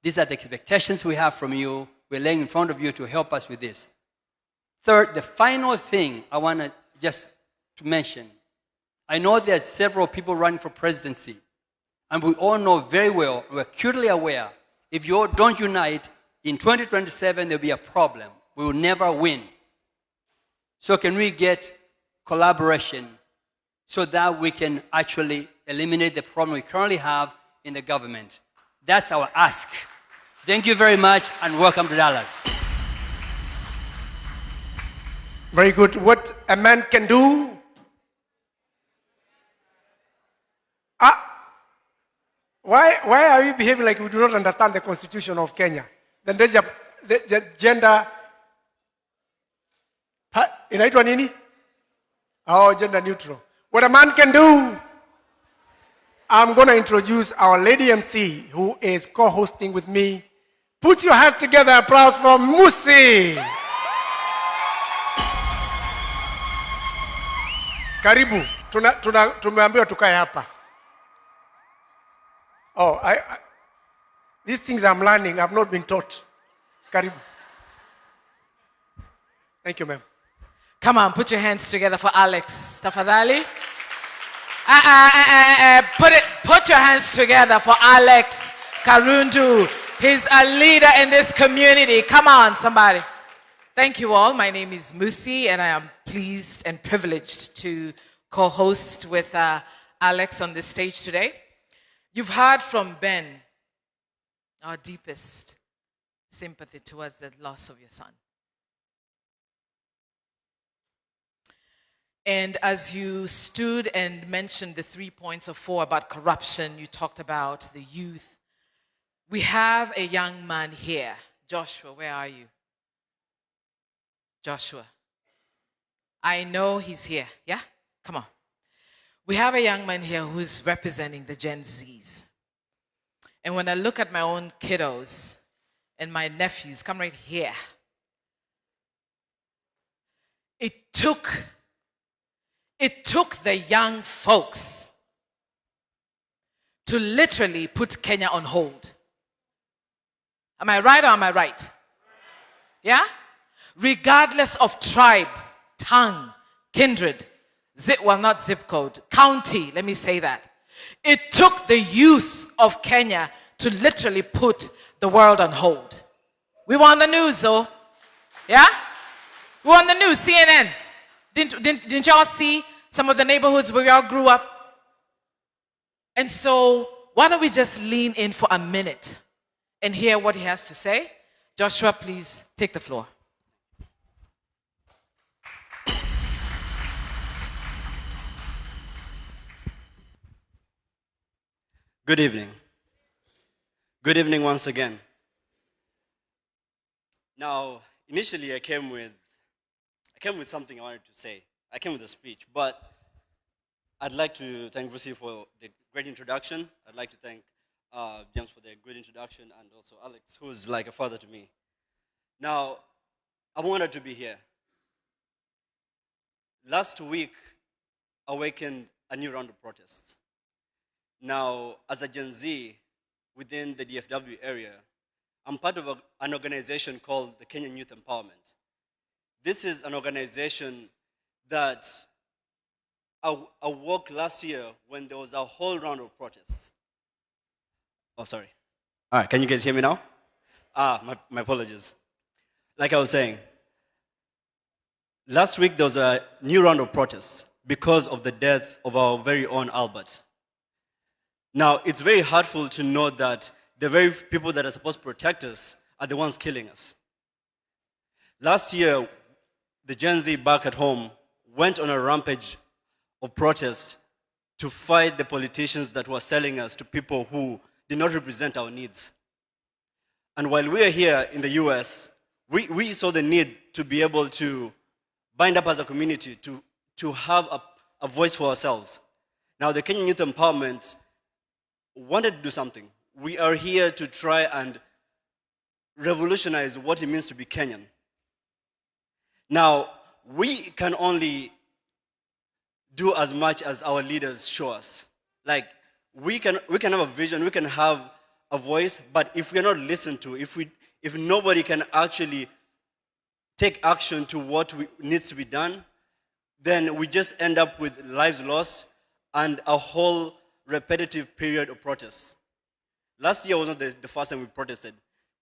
these are the expectations we have from you. We're laying in front of you to help us with this. Third, the final thing I want to just to mention. I know there are several people running for presidency. And we all know very well, we're acutely aware, if you all don't unite, in 2027 there'll be a problem. We will never win. So can we get collaboration so that we can actually eliminate the problem we currently have in the government? That's our ask. Thank you very much and welcome to Dallas. Very good. What a man can do. Why are we behaving like we do not understand the Constitution of Kenya? The gender, inaitwa nini? Oh, gender neutral. What a man can do. I'm going to introduce our lady MC who is co-hosting with me. Put your hands together. Applause for Musi. Karibu. Tumeambiwa tukae hapa. Oh, these things I'm learning, I've not been taught. Karibu. Thank you, ma'am. Come on, put your hands together for Alex. Tafadhali. Put your hands together for Alex Karundu. He's a leader in this community. Come on, somebody. Thank you all. My name is Musi, and I am pleased and privileged to co-host with Alex on this stage today. You've heard from Ben, our deepest sympathy towards the loss of your son. And as you stood and mentioned the 3 points of 4 about corruption, you talked about the youth. We have a young man here. Joshua, where are you? Joshua. I know he's here. Yeah? Come on. We have a young man here who's representing the Gen Zs. And when I look at my own kiddos and my nephews, come right here. It took the young folks to literally put Kenya on hold. Am I right or am I right? Yeah? Regardless of tribe, tongue, kindred, not zip code, county, let me say that. It took the youth of Kenya to literally put the world on hold. We were on the news though. Yeah? We were on the news, CNN. Didn't y'all see some of the neighborhoods where we all grew up? And so why don't we just lean in for a minute and hear what he has to say? Joshua, please take the floor. Good evening. Good evening once again. Now, initially I came with something I wanted to say. I came with a speech, but I'd like to thank Brucey for the great introduction. I'd like to thank James for the good introduction, and also Alex, who's like a father to me. Now, I'm honored to be here. Last week awakened a new round of protests. Now, as a Gen Z within the DFW area, I'm part of an organization called the Kenyan Youth Empowerment. This is an organization that awoke last year when there was a whole round of protests. Oh, sorry. All right, can you guys hear me now? My apologies. Like I was saying, last week there was a new round of protests because of the death of our very own Albert. Now, it's very hurtful to know that the very people that are supposed to protect us are the ones killing us. Last year, the Gen Z back at home went on a rampage of protest to fight the politicians that were selling us to people who did not represent our needs. And while we are here in the US, we saw the need to be able to bind up as a community, to have a voice for ourselves. Now, the Kenyan Youth Empowerment wanted to do something. We are here to try and revolutionize what it means to be Kenyan. Now, we can only do as much as our leaders show us. Like, we can have a vision, we can have a voice, but if we're not listened to, if nobody can actually take action to what needs to be done, then we just end up with lives lost and a whole repetitive period of protests. Last year was not the first time we protested.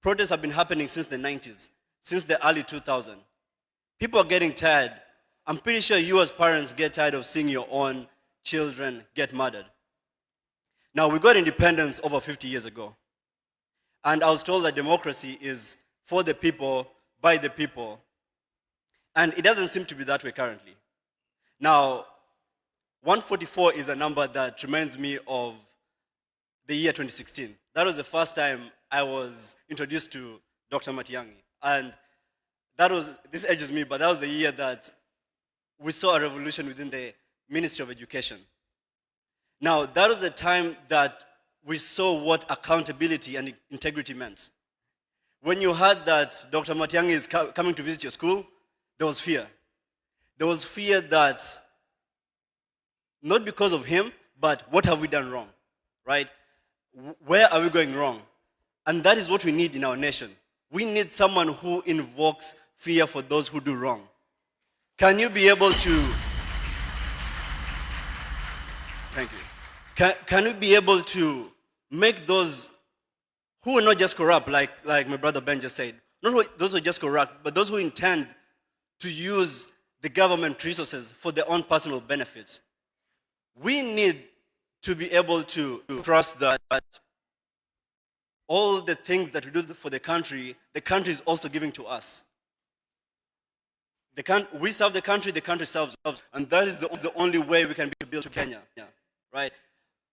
Protests have been happening since the 90s, since the early 2000s. People are getting tired. I'm pretty sure you as parents get tired of seeing your own children get murdered. Now, we got independence over 50 years ago. And I was told that democracy is for the people, by the people. And it doesn't seem to be that way currently. Now, 144 is a number that reminds me of the year 2016. That was the first time I was introduced to Dr. Matiang'i. And this edges me, but that was the year that we saw a revolution within the Ministry of Education. Now, that was the time that we saw what accountability and integrity meant. When you heard that Dr. Matiang'i is coming to visit your school, there was fear. There was fear that, not because of him, but what have we done wrong, right? Where are we going wrong? And that is what we need in our nation. We need someone who invokes fear for those who do wrong. Can you be able to, thank you. Can we be able to make those who are not just corrupt, like my brother Ben just said, not those who are just corrupt, but those who intend to use the government resources for their own personal benefit? We need to be able to trust that all the things that we do for the country is also giving to us. We serve the country serves us, and that is the only way we can build Kenya, right?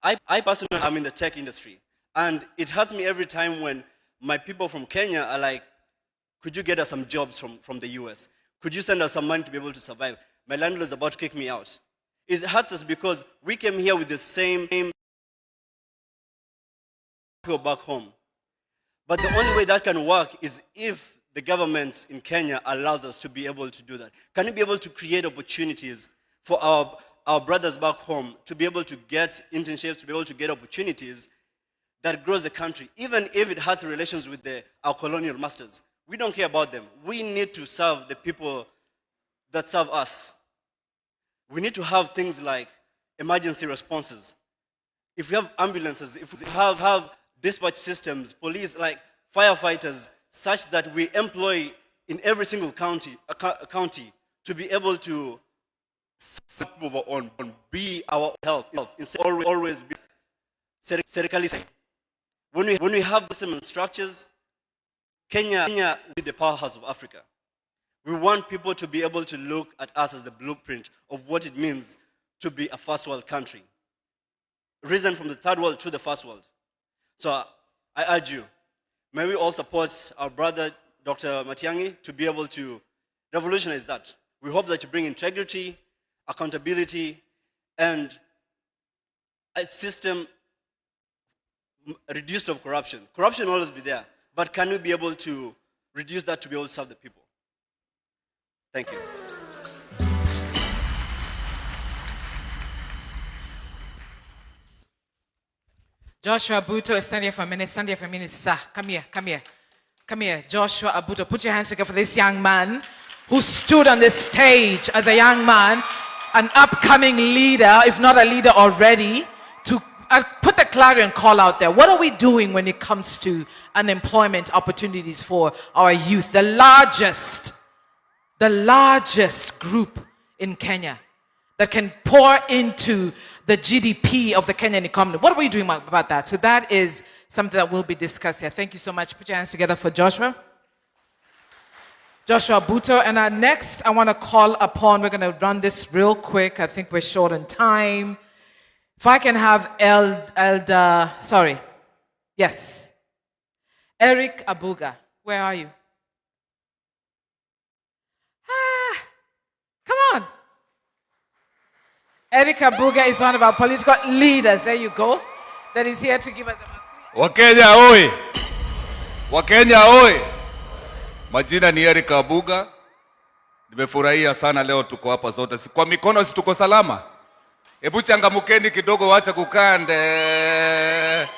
I personally am in the tech industry, and it hurts me every time when my people from Kenya are like, could you get us some jobs from the US? Could you send us some money to be able to survive? My landlord is about to kick me out. It hurts us because we came here with the same people back home. But the only way that can work is if the government in Kenya allows us to be able to do that. Can we be able to create opportunities for our brothers back home to be able to get internships, to be able to get opportunities that grows the country, even if it hurts relations with our colonial masters? We don't care about them. We need to serve the people that serve us. We need to have things like emergency responses. If we have ambulances, if we have dispatch systems, police, like firefighters, such that we employ in every single county to be able to be our help instead of always be serikali. When we have the same structures, Kenya will be the powerhouse of Africa. We want people to be able to look at us as the blueprint of what it means to be a first world country. Risen from the third world to the first world. So I urge you, may we all support our brother, Dr. Matiang'i, to be able to revolutionize that. We hope that you bring integrity, accountability, and a system reduced of corruption. Corruption will always be there, but can we be able to reduce that to be able to serve the people? Thank you. Joshua Abuto, stand here for a minute, stand here for a minute, sir. Come here, come here. Come here, Joshua Abuto. Put your hands together for this young man who stood on this stage as a young man, an upcoming leader, if not a leader already, to put the clarion call out there. What are we doing when it comes to unemployment opportunities for our youth? The largest group in Kenya that can pour into the GDP of the Kenyan economy. What are we doing about that? So that is something that will be discussed here. Thank you so much. Put your hands together for Joshua Buto. And next, I want to call upon, we're going to run this real quick. I think we're short on time. If I can have Eric Abuga. Where are you? Come on. Eric Abuga is one of our political leaders. There you go. That is here to give us a... Wakenya oi! Wakenya oi! Majina ni Eric Abuga. Nimefurahia sana leo tuko hapa zote. Kwa mikono si tuko salama? Hebu changamkeni kidogo, wacha kukande.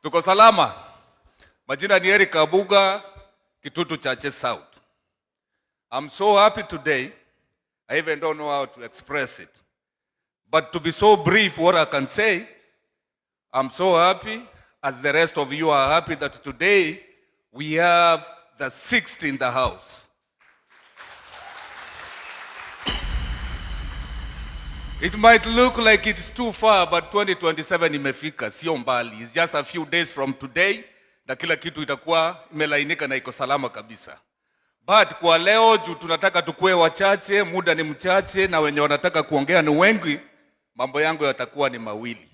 Tuko salama? Majina ni Eric Abuga, Kitutu Chache South. I'm so happy today. I even don't know how to express it. But to be so brief, what I can say, I'm so happy, as the rest of you are happy, that today we have the 6th in the house. It might look like it's too far, but 2027 imefika, sio mbali. It's just a few days from today, na kila kitu itakuwa imelainika na iko salama kabisa. But kwa leo juu tunataka tukue wachache, muda ni mchache na wenye wanataka kuongea ni wengi, mambo yangu yatakuwa ni mawili.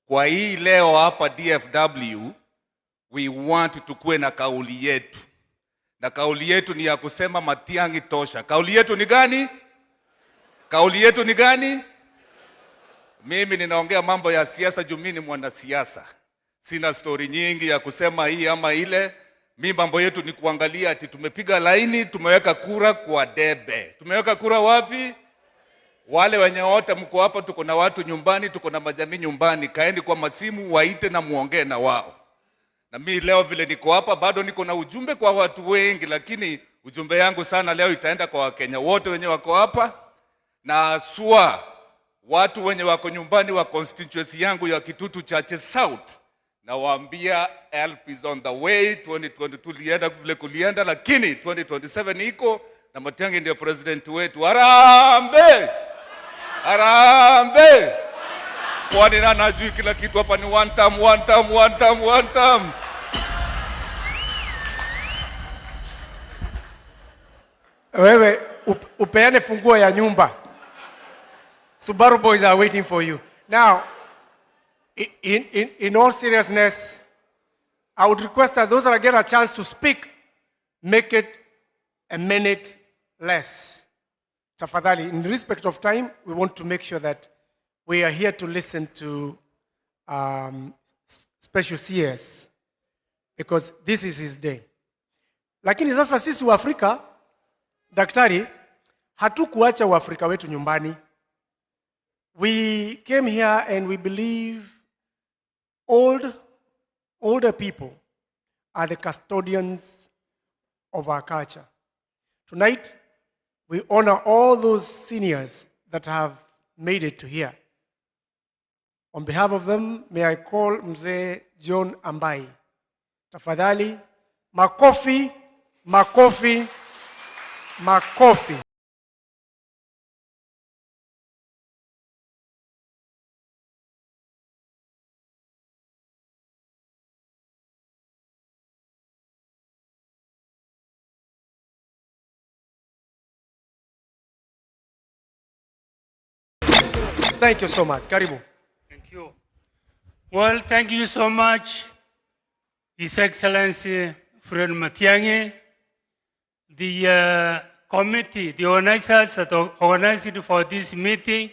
Kwa hii leo hapa DFW, we want tukue na kauli yetu. Na kauli yetu ni ya kusema Matiang'i tosha. Kauli yetu ni gani? Kauli yetu ni gani? Mimi ninaongea mambo ya siasa juu mimi ni mwanasiasa. Sina story nyingi ya kusema hii ama ile. Mimi mambo yetu ni kuangalia ati tumepiga laini, tumeweka kura kwa debe. Tumeweka kura wapi? Wale wenye wote mko hapa, tuko na watu nyumbani, tuko na majamii nyumbani, kaeni kwa masimu waite na muongee na wao. Na mimi leo vile niko hapa bado niko na ujumbe kwa watu wengi, lakini ujumbe yangu sana leo itaenda kwa Wakenya wote wenye wako hapa, na aswa watu wenye wako nyumbani wa constituency yangu ya Kitutu Chache South. Na waambia help is on the way. 2022 lienda vile kulienda, lakini 2027 iko na Matiang'i ndio president wetu. Harambe! Harambe! Kwani na najui kila kitu hapa ni one term. Wewe upeane funguo ya nyumba. Subaru boys are waiting for you. Now, in all seriousness, I would request that those that get a chance to speak, make it a minute less. Tafadhali, in respect of time, we want to make sure that we are here to listen to special CS, because this is his day. Lakini sasa sisi wa Afrika, daktari, hatukuacha wa Afrika wetu nyumbani. We came here and we believe older people are the custodians of our culture. Tonight, we honor all those seniors that have made it to here. On behalf of them, may I call Mzee John Ambai. Tafadhali, makofi, makofi, makofi. Thank you so much. Karibu. Thank you. Well, thank you so much, His Excellency Fred Matiang'i, the committee, the organizers that organized it for this meeting,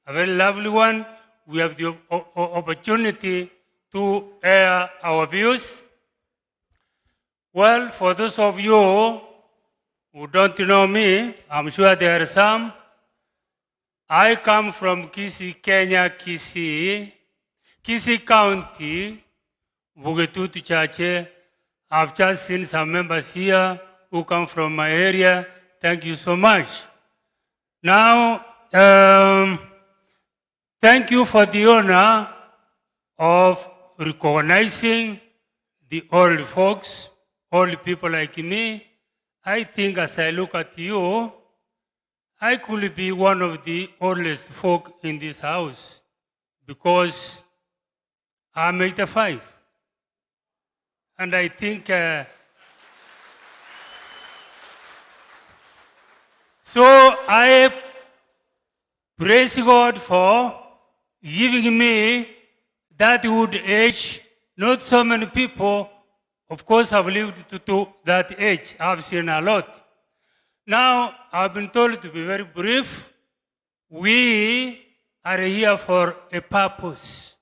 a very lovely one. We have the opportunity to air our views. Well, for those of you who don't know me, I'm sure there are some. I come from Kisii, Kenya, Kisii County, Kitutu Chache. I've just seen some members here who come from my area. Thank you so much. Now, thank you for the honor of recognizing the old folks, old people like me. I think as I look at you, I could be one of the oldest folk in this house because I'm 85. And I think, so I praise God for giving me that good age. Not so many people, of course, have lived to that age. I've seen a lot. Now, I've been told to be very brief. We are here for a purpose,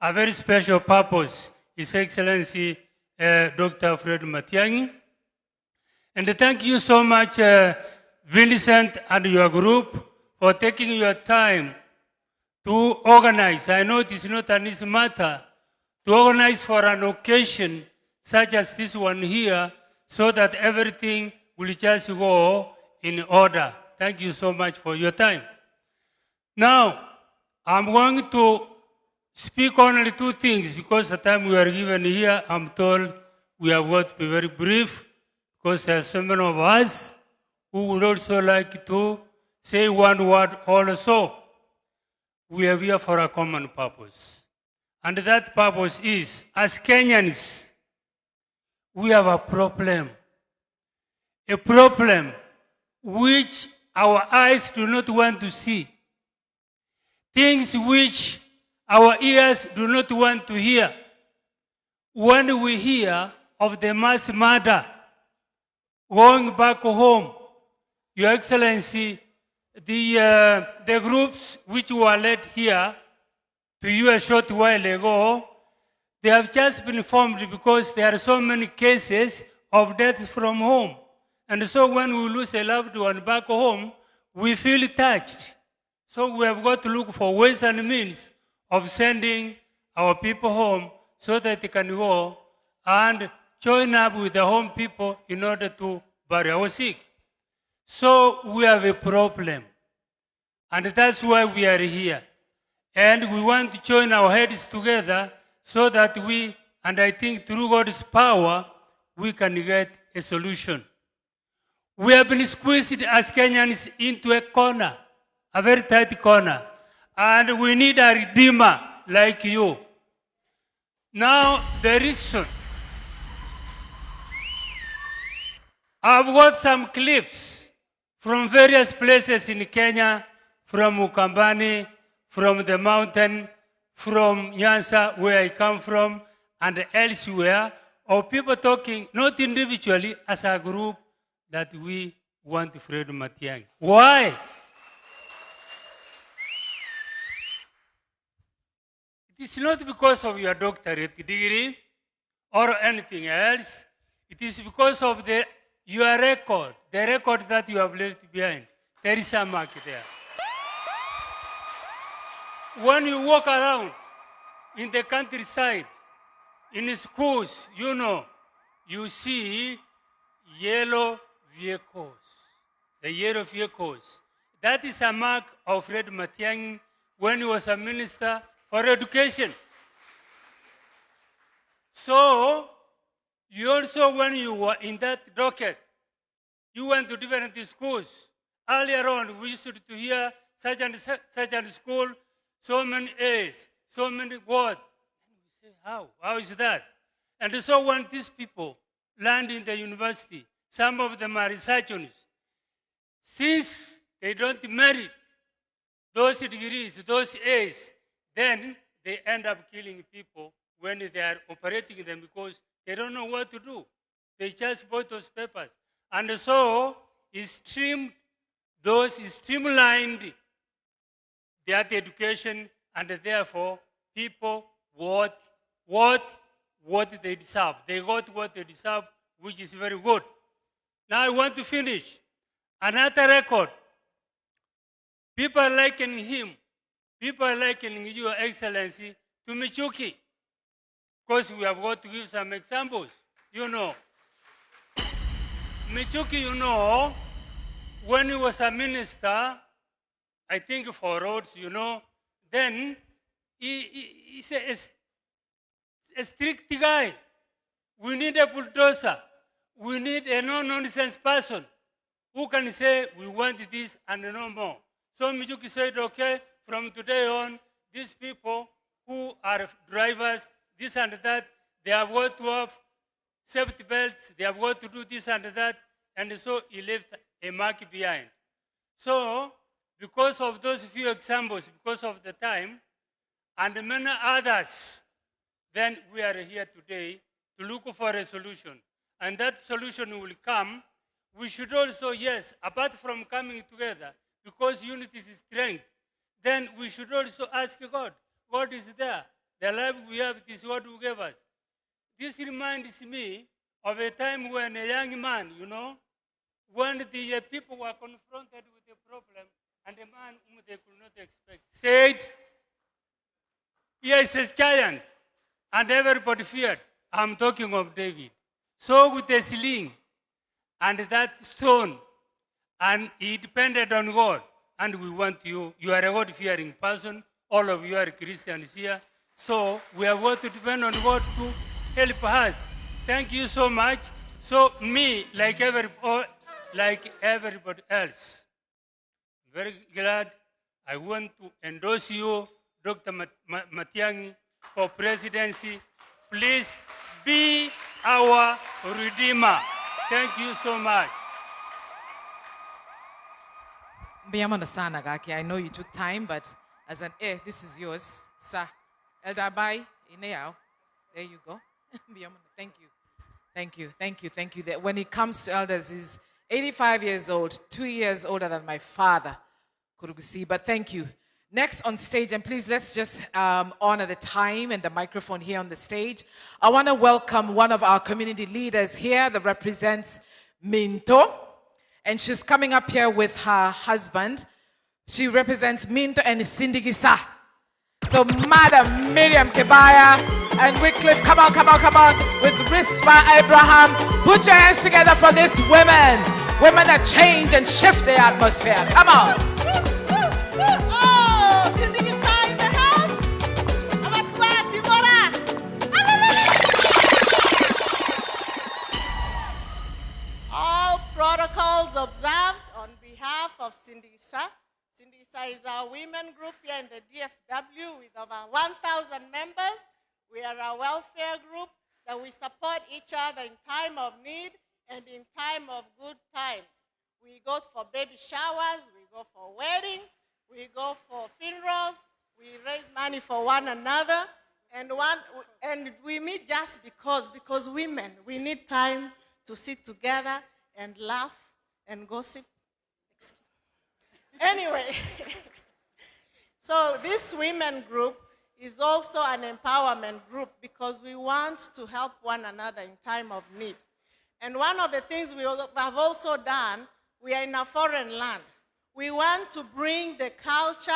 a very special purpose. His Excellency, Dr. Fred Matiang'i. And thank you so much, Vincent and your group, for taking your time to organize. I know it is not an easy matter to organize for an occasion such as this one here, so that everything will just go in order. Thank you so much for your time. Now, I'm going to speak only two things because the time we are given here, I'm told we have got to be very brief because there are so many of us who would also like to say one word also. We are here for a common purpose. And that purpose is, as Kenyans, we have a problem which our eyes do not want to see, things which our ears do not want to hear. When we hear of the mass murder going back home, Your Excellency, the groups which were led here to you a short while ago, they have just been formed because there are so many cases of death from home. And so when we lose a loved one back home, we feel touched. So we have got to look for ways and means of sending our people home so that they can go and join up with the home people in order to bury our sick. So we have a problem. And that's why we are here. And we want to join our heads together so that we, and I think through God's power, we can get a solution. We have been squeezed as Kenyans into a corner, a very tight corner. And we need a redeemer like you. Now, the reason. I've got some clips from various places in Kenya, from Ukambani, from the mountain, from Nyanza, where I come from, and elsewhere, of people talking, not individually, as a group, that we want Fred Matiang'i. Why? It is not because of your doctorate degree or anything else. It is because of your record, the record that you have left behind. There is a mark there. When you walk around in the countryside, in schools, you know, you see yellow vehicles, the yellow vehicles. That is a mark of Fred Matiang'i when he was a minister for education. So, you also, when you were in that docket, you went to different schools. Earlier on, we used to hear such and school, so many A's, so many words. And we say, how? How is that? And so when these people land in the university, some of them are researchers. Since they don't merit those degrees, those A's, then they end up killing people when they are operating them because they don't know what to do. They just bought those papers. And so it streamlined that education, and therefore people what they deserve. They got what they deserve, which is very good. Now I want to finish. Another record. People are likening him. People are likening Your Excellency to Michuki. Because we have got to give some examples. You know. Michuki, you know, when he was a minister, I think for roads, you know, then he's a strict guy. We need a bulldozer. We need a no-nonsense person who can say, we want this and no more. So Michuki said, okay, from today on, these people who are drivers, this and that, they have got to have safety belts, they have got to do this and that, and so he left a mark behind. So, because of those few examples, because of the time, and many others, then we are here today to look for a solution. And that solution will come. We should also, yes, apart from coming together, because unity is strength, then we should also ask God. God is there. The life we have is what He gave us. This reminds me of a time when a young man, you know, when the people were confronted with a problem, and a man whom they could not expect said, "Here is a giant," and everybody feared. I'm talking of David. So with a sling and that stone, and he depended on God. And we want you are a God-fearing person. All of you are Christians here. So we have got to depend on God to help us. Thank you so much. So me, like everybody else, very glad. I want to endorse you, Dr. Matiang'i, for presidency. Please be our Redeemer. Thank you so much. Biyamana sana Gaki. I know you took time, but as an this is yours, sir. Elder Bai, Ineao. There you go. Biyamana, thank you. Thank you, thank you, thank you. That when it comes to elders, he's 85 years old, 2 years older than my father, Kurugusi. But thank you. Next on stage, and please let's just honor the time and the microphone here on the stage. I want to welcome one of our community leaders here that represents Minto. And she's coming up here with her husband. She represents Minto and Sindigisa. So Madam Miriam Kebaya and Wycliffe, come on, come on, come on, with Rispa Abraham. Put your hands together for these women. Women that change and shift the atmosphere. Come on. Oh, Sindigisa in the house. I'm a sweat, Deborah. All protocols observed on behalf of Sindigisa. Sindigisa is our women group here in the DFW with over 1,000 members. We are a welfare group that we support each other in time of need and in time of good times. We go for baby showers, we go for weddings, we go for funerals, we raise money for one another, and we meet just because women, we need time to sit together and laugh and gossip. Anyway, so this women group is also an empowerment group because we want to help one another in time of need. And one of the things we have also done, we are in a foreign land. We want to bring the culture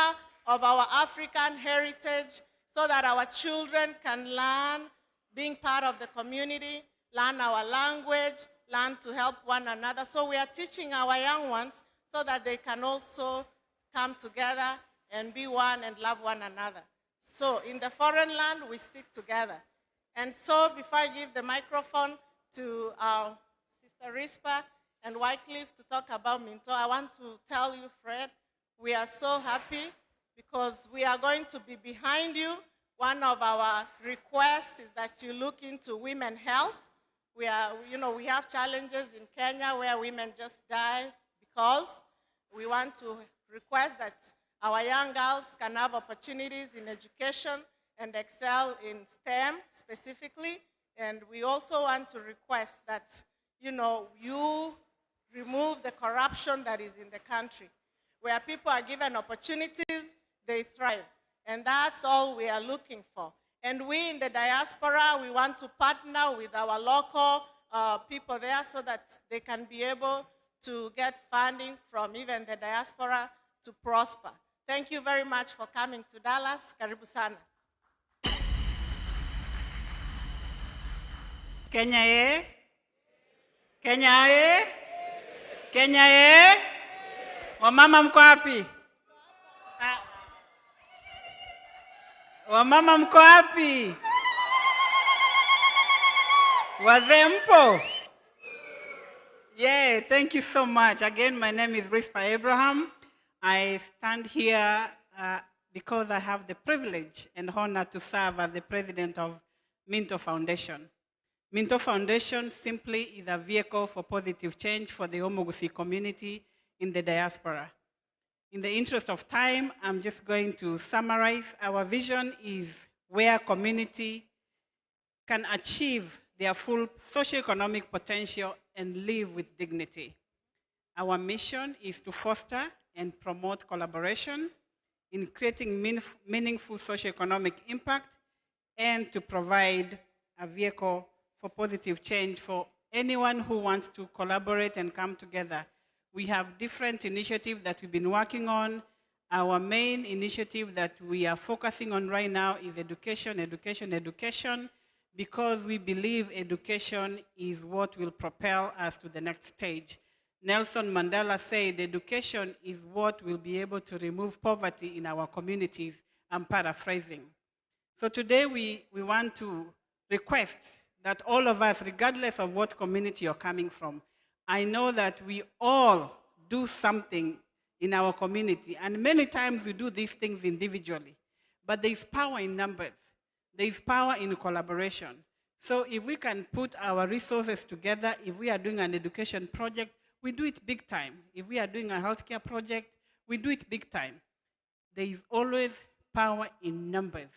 of our African heritage so that our children can learn being part of the community, learn our language, learn to help one another. So we are teaching our young ones so that they can also come together and be one and love one another. So in the foreign land, we stick together. And so before I give the microphone to our Sister Rispa and Wycliffe to talk about Minto, I want to tell you, Fred, we are so happy because we are going to be behind you. One of our requests is that you look into women's health. We have challenges in Kenya where women just die because we want to request that our young girls can have opportunities in education and excel in STEM specifically. And we also want to request that, you remove the corruption that is in the country. Where people are given opportunities, they thrive. And that's all we are looking for. And we in the diaspora, we want to partner with our local people there so that they can be able to get funding from even the diaspora to prosper. Thank you very much for coming to Dallas. Karibu sana. Kenya, Kenya, Kenya eh? Wamama mko wapi? Wamama mko wapi? Wazee mpo? Yeah, thank you so much. Again, my name is Rispa Abraham. I stand here because I have the privilege and honor to serve as the president of Minto Foundation. Minto Foundation simply is a vehicle for positive change for the Omogusi community in the diaspora. In the interest of time, I'm just going to summarize. Our vision is where community can achieve their full socioeconomic potential and live with dignity. Our mission is to foster and promote collaboration in creating meaningful socioeconomic impact and to provide a vehicle for positive change for anyone who wants to collaborate and come together. We have different initiatives that we've been working on. Our main initiative that we are focusing on right now is education, education, education, because we believe education is what will propel us to the next stage. Nelson Mandela said education is what will be able to remove poverty in our communities. I'm paraphrasing. So today we want to request that all of us, regardless of what community you're coming from, I know that we all do something in our community, and many times we do these things individually, but there is power in numbers. There is power in collaboration. So if we can put our resources together, if we are doing an education project, we do it big time. If we are doing a healthcare project, we do it big time. There is always power in numbers.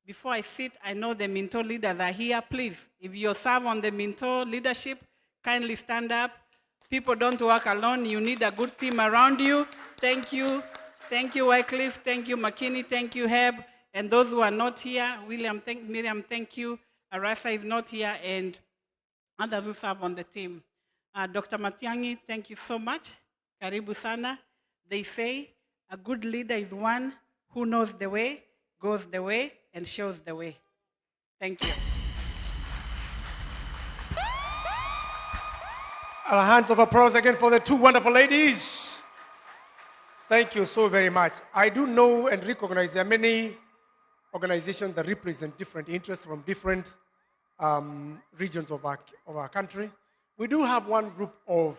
Before I sit, I know the Minto leaders are here. Please, if you serve on the Minto leadership, kindly stand up. People don't work alone. You need a good team around you. Thank you. Thank you, Wycliffe. Thank you, McKinney. Thank you, Heb. And those who are not here, Miriam, thank you. Arasa is not here, and others who serve on the team. Dr. Matiang'i, thank you so much. Karibu sana. They say a good leader is one who knows the way, goes the way, and shows the way. Thank you. A hands of applause again for the two wonderful ladies. Thank you so very much. I do know and recognize there are many organizations that represent different interests from different regions of our country. We do have one group of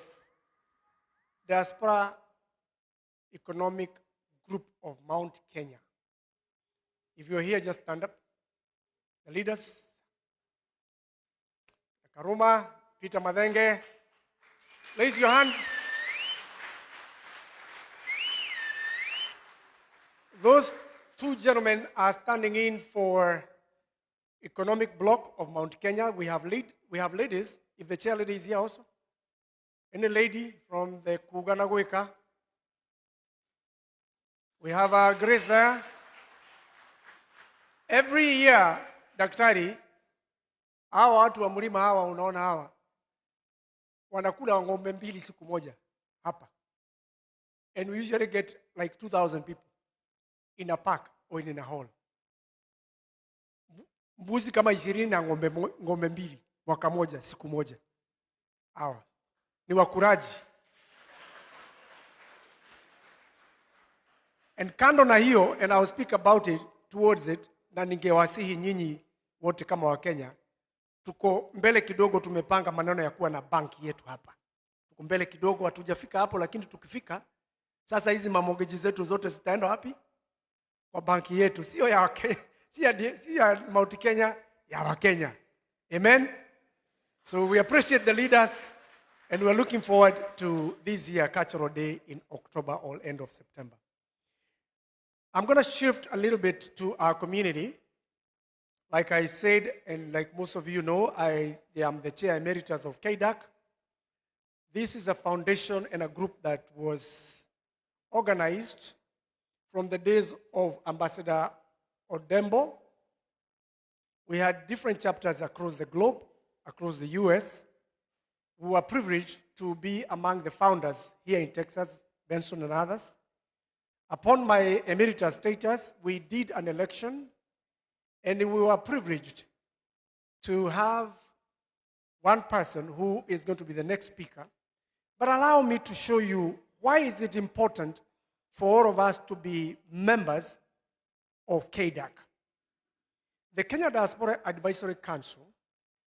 Diaspora Economic Group of Mount Kenya. If you're here, just stand up. The leaders, Karuma, Peter Madenge, raise your hands. Those two gentlemen are standing in for Economic Bloc of Mount Kenya. We have ladies. If the chair lady is here also. Any lady from the Kuganaguika? We have Grace there. Every year, Daktari, hawa watu wa mlima hawa unaona hawa wanakula ng'ombe mbili siku moja hapa. And we usually get like 2,000 people in a park or in a hall. Mbuzi kama 20 na ng'ombe mbili mwaka moja siku moja. Hawa ni wakuraji. And kando na hiyo, and I'll speak about it towards it, na ningewasihi nyinyi wote kama wa Kenya, tuko mbele kidogo, tumepanga maneno ya kuwa na banki yetu hapa. Tuko mbele kidogo, hatujafika hapo, lakini tukifika, sasa hizi mamortgage zetu zote zitaenda wapi? Kwa banki yetu, sio ya Wakenya, si ya Mount Kenya, ya Wakenya. Amen? So we appreciate the leaders, and we're looking forward to this year Cultural Day in October or end of September. I'm going to shift a little bit to our community. Like I said, and like most of you know, I am the chair emeritus of KDAC. This is a foundation and a group that was organized from the days of Ambassador Odembo. We had different chapters across the globe, across the U.S. We were privileged to be among the founders here in Texas, Benson and others. Upon my emeritus status, we did an election, and we were privileged to have one person who is going to be the next speaker But allow me to show you why is it important for all of us to be members of KDAC. The Kenya Diaspora Advisory Council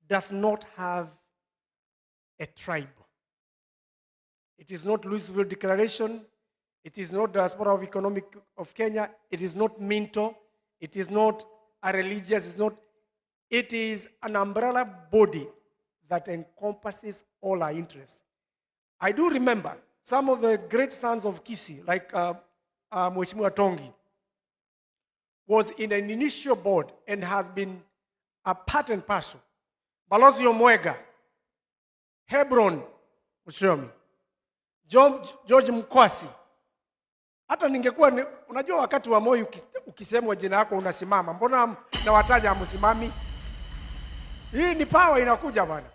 does not have a tribe. It is not Louisville Declaration. It is not Diaspora of Economic of Kenya. It is not Minto. It is not a religious. It is an umbrella body that encompasses all our interests. I do remember some of the great sons of Kisi, like Mheshimiwa Tongi, was in an initial board and has been a part and parcel. Balozi Omwega, Hebron Mushomi, George Mkwasi. Hata ningekuwa, unajua wakati wa Moi ukisemwa jina yako unasimama. Mbona na wataja hamusimami? Hii ni power inakuja bwana.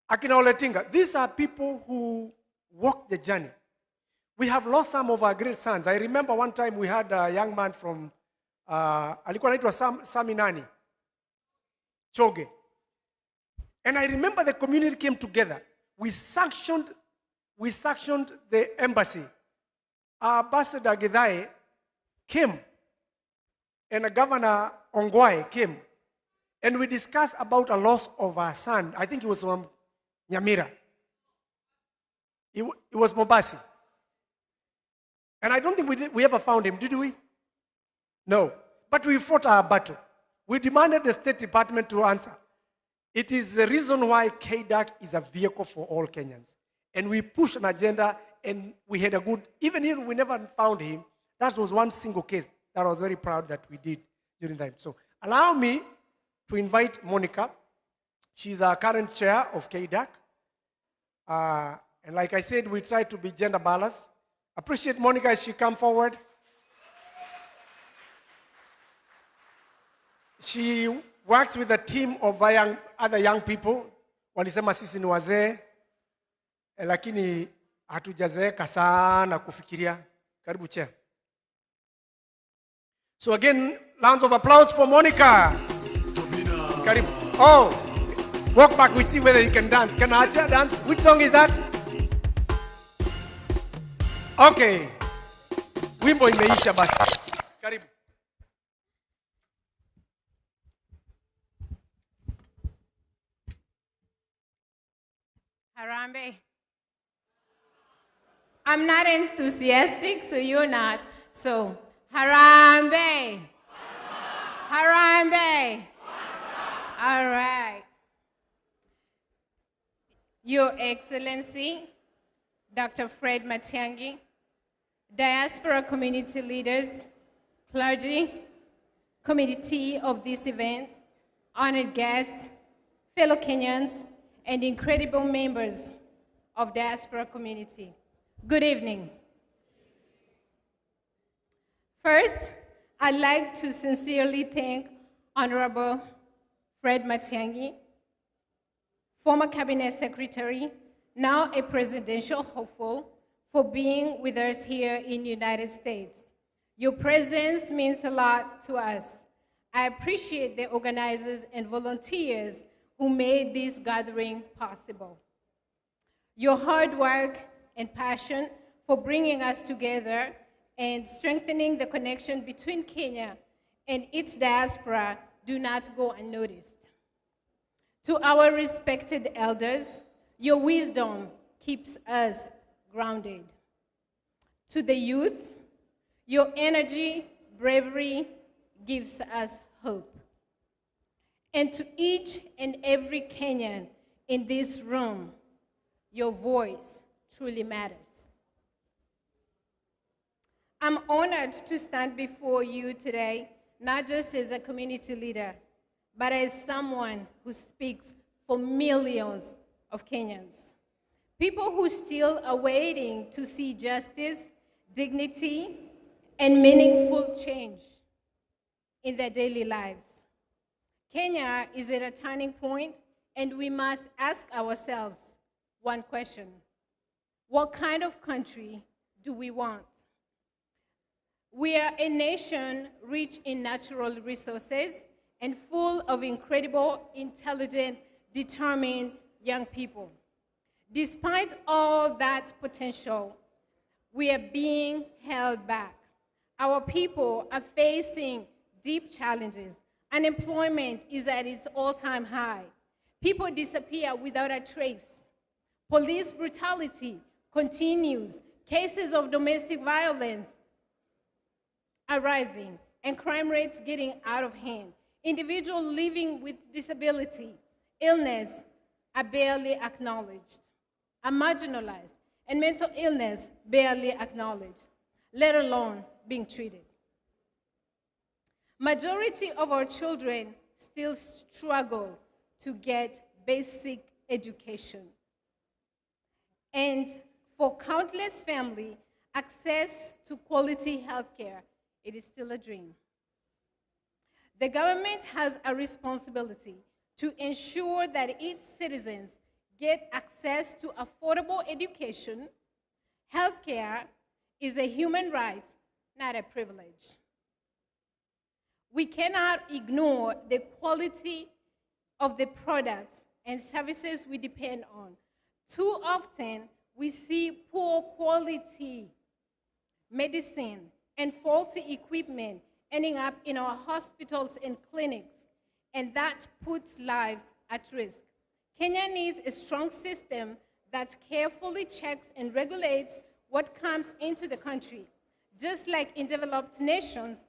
Akina Oletinga, these are people who walk the journey. We have lost some of our great sons. I remember one time we had a young man from, alikuwa anaitwa Sami nani? Choge. And I remember the community came together. We sanctioned the embassy. Our ambassador Gidai came, and Governor Ongwae came, and we discussed about a loss of our son. I think it was from Nyamira. It was Mobasi. And I don't think we ever found him, did we? No. But we fought our battle. We demanded the State Department to answer. It is the reason why KDAC is a vehicle for all Kenyans. And we pushed an agenda, and we had a good, even if we never found him, that was one single case that I was very proud that we did during that. So allow me to invite Monica. She's our current chair of KDAC. And like I said, we try to be gender balanced. Appreciate Monica as she come forward. She works with a team of other young people. Walisema sisi ni wazee, lakini hatujazeeka sana kufikiria. Karibu chair. So again, rounds of applause for Monica. Karibu. Oh, walk back, we see whether you can dance. Can Acha dance? Which song is that? Okay. Wimbo imeisha basi. Karibu. Harambe. I'm not enthusiastic, so you're not. So, Harambe. Harambe. All right. Your Excellency, Dr. Fred Matiang'i, Diaspora community leaders, clergy, committee of this event, honored guests, fellow Kenyans, and incredible members of Diaspora community. Good evening. First, I'd like to sincerely thank Honorable Fred Matiang'i, former Cabinet Secretary, now a presidential hopeful, for being with us here in the United States. Your presence means a lot to us. I appreciate the organizers and volunteers who made this gathering possible. Your hard work and passion for bringing us together and strengthening the connection between Kenya and its diaspora do not go unnoticed. To our respected elders, your wisdom keeps us grounded. To the youth, your energy, bravery gives us hope. And to each and every Kenyan in this room, your voice truly matters. I'm honored to stand before you today, not just as a community leader, but as someone who speaks for millions of Kenyans. People who still are waiting to see justice, dignity, and meaningful change in their daily lives. Kenya is at a turning point, and we must ask ourselves one question: what kind of country do we want? We are a nation rich in natural resources and full of incredible, intelligent, determined young people. Despite all that potential, we are being held back. Our people are facing deep challenges. Unemployment is at its all-time high. People disappear without a trace. Police brutality continues. Cases of domestic violence are rising, and crime rates getting out of hand. Individuals living with disability, illness are barely acknowledged, are marginalized, and mental illness barely acknowledged, let alone being treated. Majority of our children still struggle to get basic education. And for countless families, access to quality health care, it is still a dream. The government has a responsibility to ensure that its citizens get access to affordable education. Healthcare is a human right, not a privilege. We cannot ignore the quality of the products and services we depend on. Too often, we see poor quality medicine and faulty equipment ending up in our hospitals and clinics, and that puts lives at risk. Kenya needs a strong system that carefully checks and regulates what comes into the country. Just like in developed nations,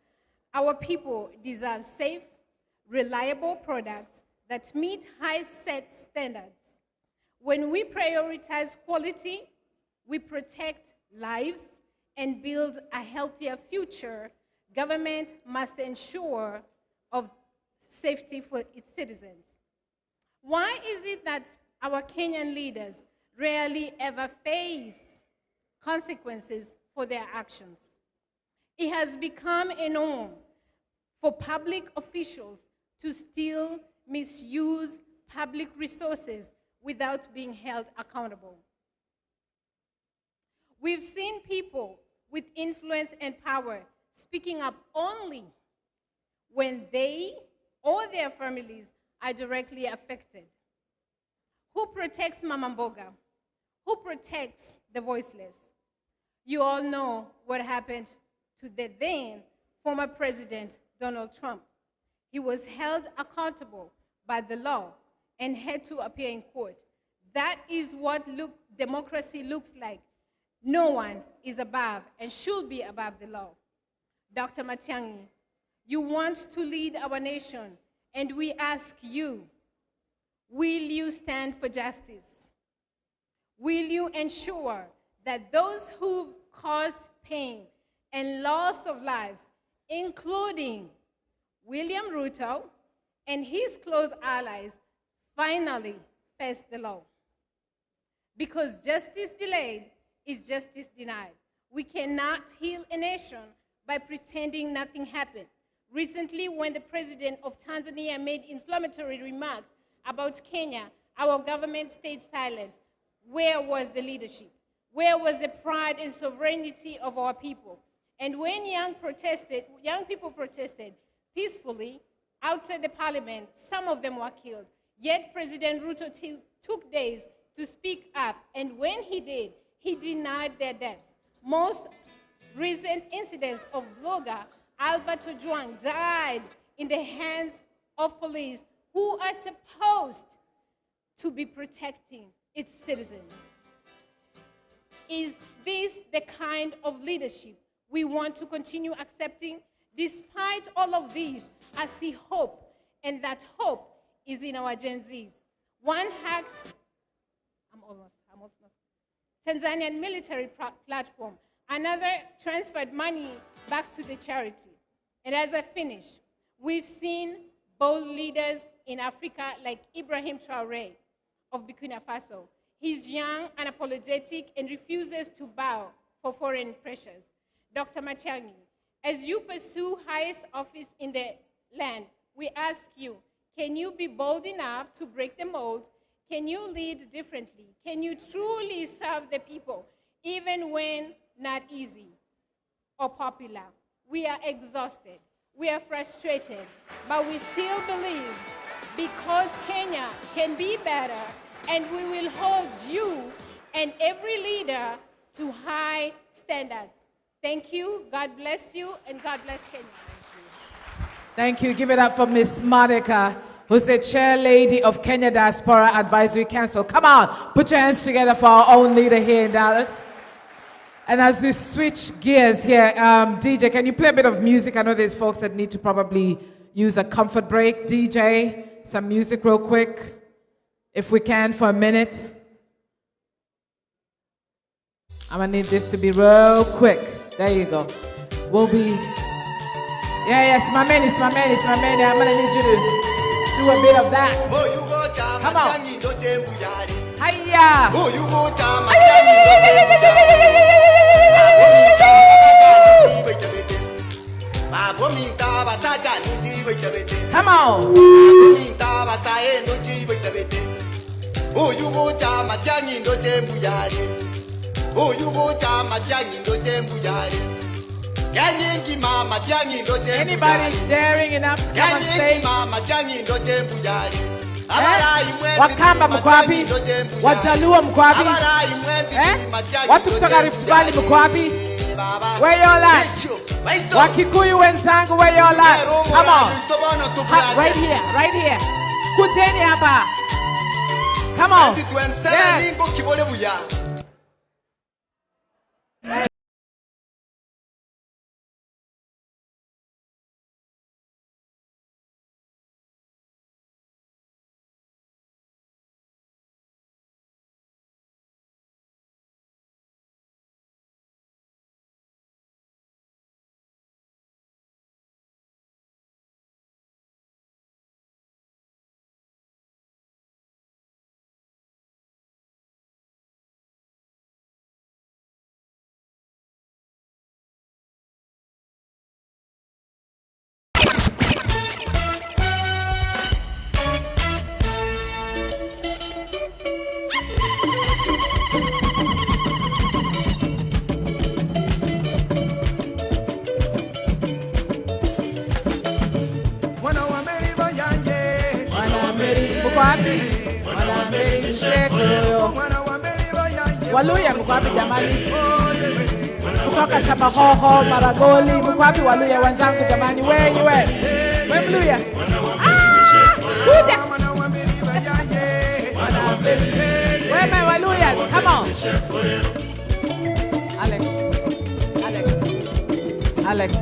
our people deserve safe, reliable products that meet high set standards. When we prioritize quality, we protect lives and build a healthier future. Government must ensure of safety for its citizens. Why is it that our Kenyan leaders rarely ever face consequences for their actions? It has become a norm for public officials to still misuse public resources without being held accountable. We've seen people with influence and power speaking up only when they or their families are directly affected. Who protects Mama Mboga? Who protects the voiceless? You all know what happened to the then former President Donald Trump. He was held accountable by the law and had to appear in court. That is what democracy looks like. No one is above and should be above the law. Dr. Matiang'i, you want to lead our nation, and we ask you, will you stand for justice? Will you ensure that those who've caused pain and loss of lives, including William Ruto and his close allies, finally face the law? Because justice delayed is justice denied. We cannot heal a nation by pretending nothing happened. Recently, when the president of Tanzania made inflammatory remarks about Kenya, our government stayed silent. Where was the leadership? Where was the pride and sovereignty of our people? And when young people protested peacefully outside the parliament, some of them were killed. Yet President Ruto took days to speak up, and when he did, he denied their deaths. Most recent incidents of blogger Albert Ojwang died in the hands of police who are supposed to be protecting its citizens. Is this the kind of leadership we want to continue accepting? Despite all of these, I see hope, and that hope is in our Gen Zs. One hacked, Tanzanian military platform. Another transferred money back to the charity. And as I finish, we've seen bold leaders in Africa like Ibrahim Traoré of Burkina Faso. He's young, unapologetic, and refuses to bow for foreign pressures. Dr. Matiang'i, as you pursue highest office in the land, we ask you, can you be bold enough to break the mold? Can you lead differently? Can you truly serve the people, even when not easy or popular? We are exhausted, we are frustrated, but we still believe because Kenya can be better and we will hold you and every leader to high standards. Thank you, God bless you, and God bless Kenya. Thank you. Give it up for Miss Monica, who's the chair lady of Kenya Diaspora Advisory Council. Come on, put your hands together for our own leader here in Dallas. And as we switch gears here, DJ, can you play a bit of music? I know there's folks that need to probably use a comfort break. DJ, some music real quick, if we can, for a minute. I'm gonna need this to be real quick. There you go. We'll be... Yeah, it's my man, it's my man, it's my man. I'm gonna need you to do a bit of that. Come on. Hiya. Come on. Anybody daring enough to come and say, Wakamba mkwabi, Wajaluo mkwabi, watu kutoka Rift Valley mkwabi, where y'all at? Wakikuyu wenzangu, where y'all at? Come on, right here, right here. Kuteni hapa. Come on. Yes. Waluya mkwapi jamani, kutoka Shabahoho, Maragoli, mkwapi Waluya wenzangu jamani, where you at? Where Mluya? Kuja! Where my Waluyas? Come on. Alex.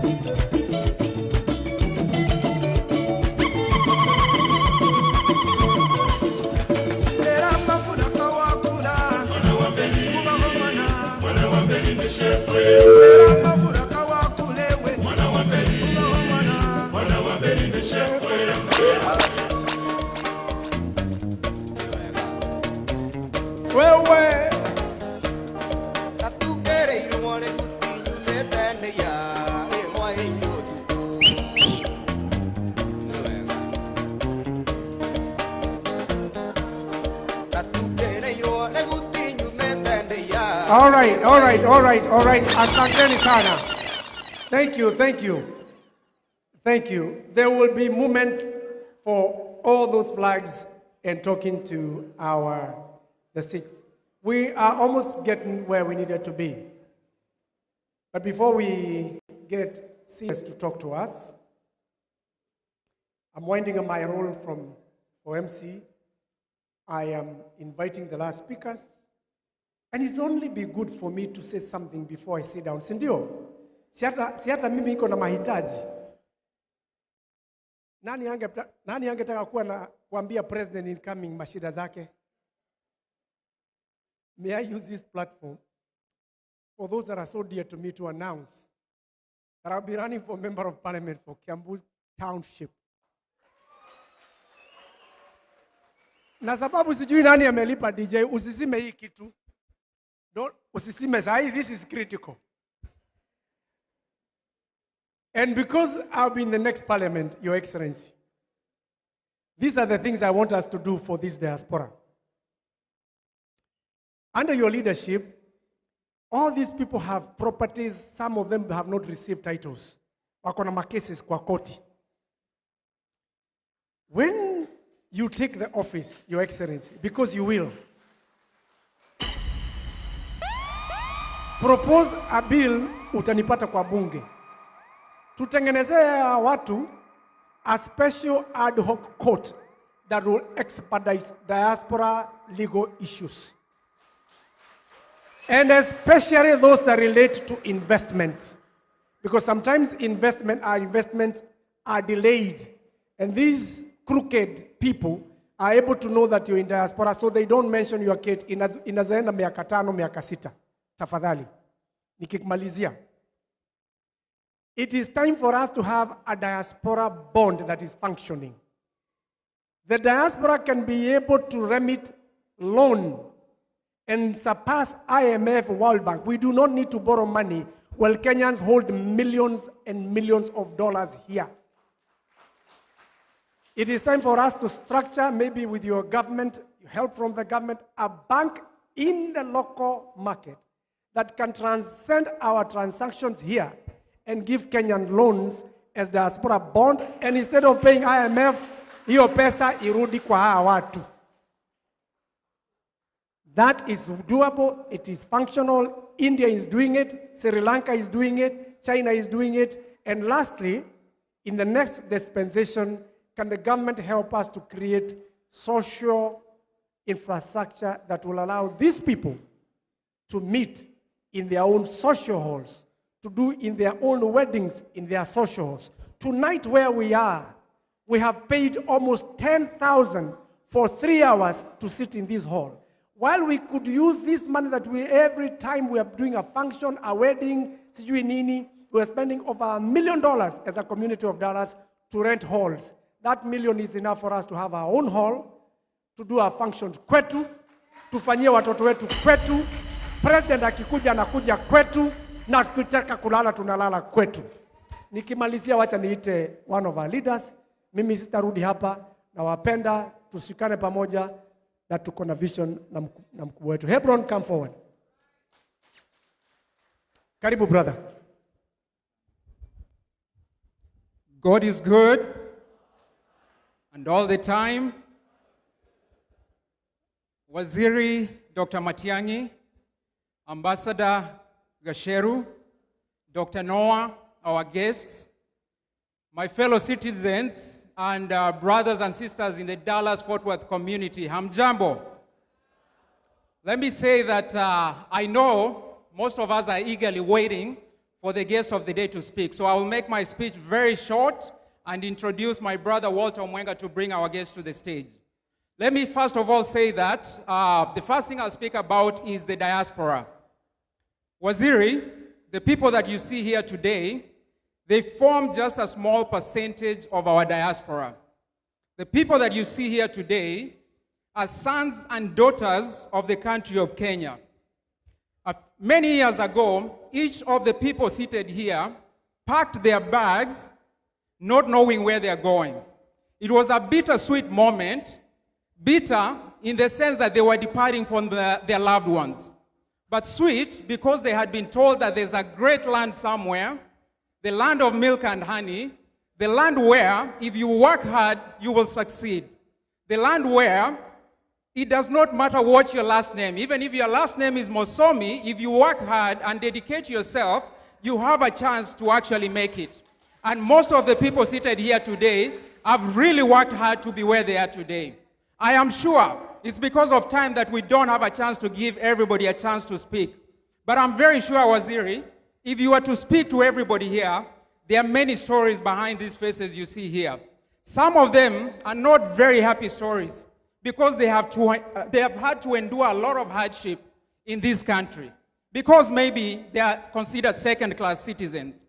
All right. Asanteni sana. Thank you. There will be moments for all those flags and talking to the sick. We are almost getting where we needed to be. But before we get serious to talk to us, I'm winding up my role for MC. I am inviting the last speakers. And it's only be good for me to say something before I sit down. Sindio? Si hata mimi iko na mahitaji. Nani angetaka kuambia president incoming mashida zake? May I use this platform for those that are so dear to me to announce that I'll be running for member of parliament for Kiambu Township. Na sababu sijui nani amelipa DJ, usisime hii kitu. Usisime sahi, this is critical. And because I'll be in the next parliament, Your Excellency, these are the things I want us to do for this diaspora. Under your leadership, all these people have properties, some of them have not received titles. Wako na makeses kwa koti. When you take the office, Your Excellency, because you will. Propose a bill, utanipata kwa bunge. Tutengenezea watu a special ad hoc court that will expedite diaspora legal issues. And especially those that relate to investments. Because sometimes investments are delayed. And these crooked people are able to know that you're in diaspora, so they don't mention your case inazaenda miaka 5, miaka 6. Tafadhali. Nikimalizia. It is time for us to have a diaspora bond that is functioning. The diaspora can be able to remit loan and surpass IMF, World Bank. We do not need to borrow money while Kenyans hold millions and millions of dollars here. It is time for us to structure, maybe with your government, help from the government, a bank in the local market that can transcend our transactions here and give Kenyan loans as diaspora bond, and instead of paying IMF, hiyo pesa irudi kwa hawa watu. That is doable, it is functional, India is doing it, Sri Lanka is doing it, China is doing it, and lastly, in the next dispensation, can the government help us to create social infrastructure that will allow these people to meet in their own social halls, to do in their own weddings in their social halls. Tonight where we are, we have paid almost 10,000 for 3 hours to sit in this hall. While we could use this money that every time we are doing a function, a wedding, sijui nini, we are spending over $1 million as a community of Dallas to rent halls. That $1 million is enough for us to have our own hall, to do our functions kwetu, tufanyie watoto wetu kwetu, president akikuja anakuja kwetu, na tukitaka kulala tunalala kwetu. Nikimalizia wacha niite one of our leaders. Mimi sitarudi hapa, na wapenda tushikane pamoja na tuko na vision na mkubwa wetu. Hebron, come forward. Karibu brother. God is good, and all the time. Waziri Dr. Matiang'i, Ambassador Gasheru, Dr. Noah, our guests, my fellow citizens, and brothers and sisters in the Dallas-Fort Worth community, hamjambo. Let me say that I know most of us are eagerly waiting for the guest of the day to speak. So I will make my speech very short and introduce my brother Walter Mwenga to bring our guest to the stage. Let me first of all say that the first thing I'll speak about is the diaspora. Waziri, the people that you see here today, they form just a small percentage of our diaspora. The people that you see here today are sons and daughters of the country of Kenya. Many years ago, each of the people seated here packed their bags, not knowing where they're going. It was a bittersweet moment, bitter in the sense that they were departing from their loved ones. But sweet because they had been told that there's a great land somewhere, the land of milk and honey, the land where, if you work hard, you will succeed. The land where it does not matter what your last name. Even if your last name is Mosomi, if you work hard and dedicate yourself, you have a chance to actually make it. And most of the people seated here today have really worked hard to be where they are today. I am sure it's because of time that we don't have a chance to give everybody a chance to speak. But I'm very sure, Waziri, if you were to speak to everybody here, there are many stories behind these faces you see here. Some of them are not very happy stories because they have had to endure a lot of hardship in this country because maybe they are considered second-class citizens.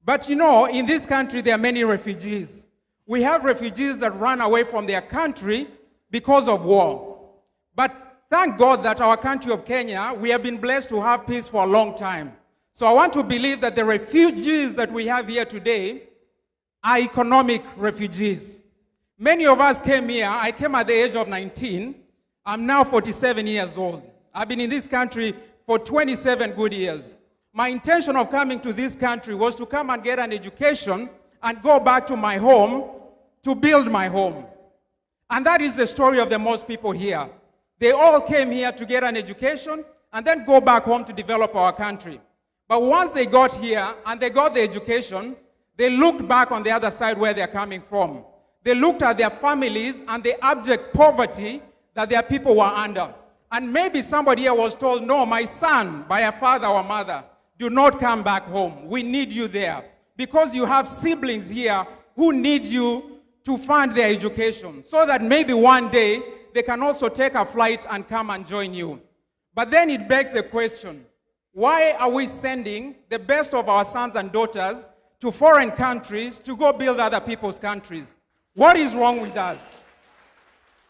But you know, in this country, there are many refugees. We have refugees that run away from their country because of war. But thank God that our country of Kenya, we have been blessed to have peace for a long time. So I want to believe that the refugees that we have here today are economic refugees. Many of us came here. I came at the age of 19. I'm now 47 years old. I've been in this country for 27 good years. My intention of coming to this country was to come and get an education and go back to my home to build my home. And that is the story of the most people here. They all came here to get an education and then go back home to develop our country. But once they got here and they got the education, they looked back on the other side where they're coming from. They looked at their families and the abject poverty that their people were under. And maybe somebody here was told, no, my son, by a father or mother, do not come back home. We need you there. Because you have siblings here who need you to fund their education, so that maybe one day they can also take a flight and come and join you. But then it begs the question, why are we sending the best of our sons and daughters to foreign countries to go build other people's countries? What is wrong with us?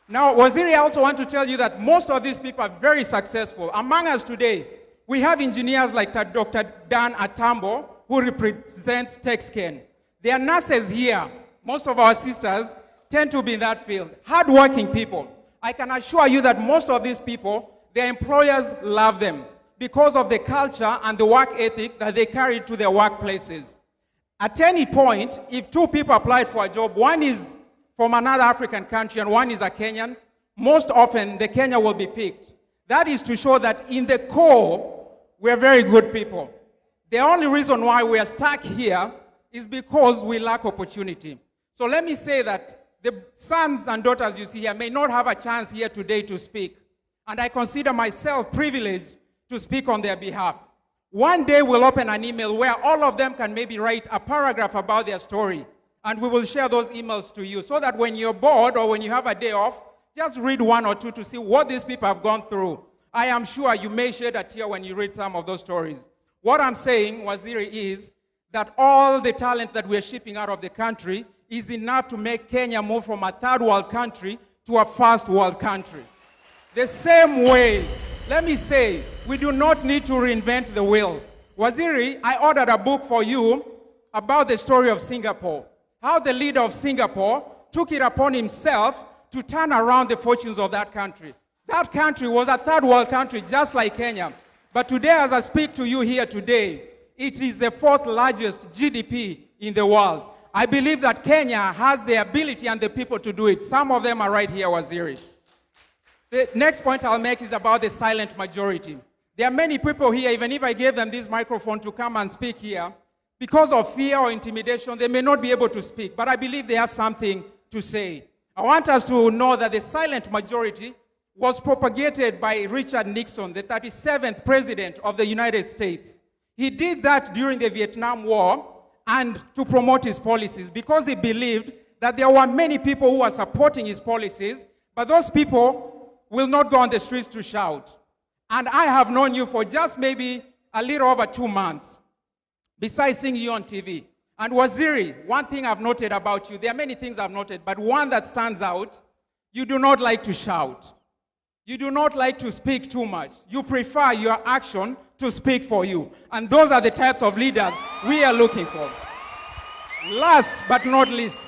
Now, Waziri, I also want to tell you that most of these people are very successful. Among us today, we have engineers like Dr. Dan Atambo, who represents TechScan. There are nurses here. Most of our sisters tend to be in that field. Hardworking people. I can assure you that most of these people, their employers love them because of the culture and the work ethic that they carry to their workplaces. At any point, if two people applied for a job, one is from another African country and one is a Kenyan, most often the Kenyan will be picked. That is to show that in the core, we're very good people. The only reason why we are stuck here is because we lack opportunity. So let me say that the sons and daughters you see here may not have a chance here today to speak. And I consider myself privileged to speak on their behalf. One day we'll open an email where all of them can maybe write a paragraph about their story. And we will share those emails to you so that when you're bored or when you have a day off, just read one or two to see what these people have gone through. I am sure you may shed a tear when you read some of those stories. What I'm saying, Waziri, is that all the talent that we're shipping out of the country is enough to make Kenya move from a third world country to a first world country. The same way, let me say, we do not need to reinvent the wheel. Waziri, I ordered a book for you about the story of Singapore. How the leader of Singapore took it upon himself to turn around the fortunes of that country. That country was a third world country just like Kenya. But today, as I speak to you here today, it is the fourth largest GDP in the world. I believe that Kenya has the ability and the people to do it. Some of them are right here, Waziri. The next point I'll make is about the silent majority. There are many people here, even if I gave them this microphone to come and speak here, because of fear or intimidation, they may not be able to speak, but I believe they have something to say. I want us to know that the silent majority was propagated by Richard Nixon, the 37th president of the United States. He did that during the Vietnam War and to promote his policies because he believed that there were many people who were supporting his policies, but those people will not go on the streets to shout. And I have known you for just maybe a little over 2 months, besides seeing you on TV. And Waziri, one thing I've noted about you, there are many things I've noted, but one that stands out, you do not like to shout. You do not like to speak too much. You prefer your action to speak for you. And those are the types of leaders we are looking for. Last but not least,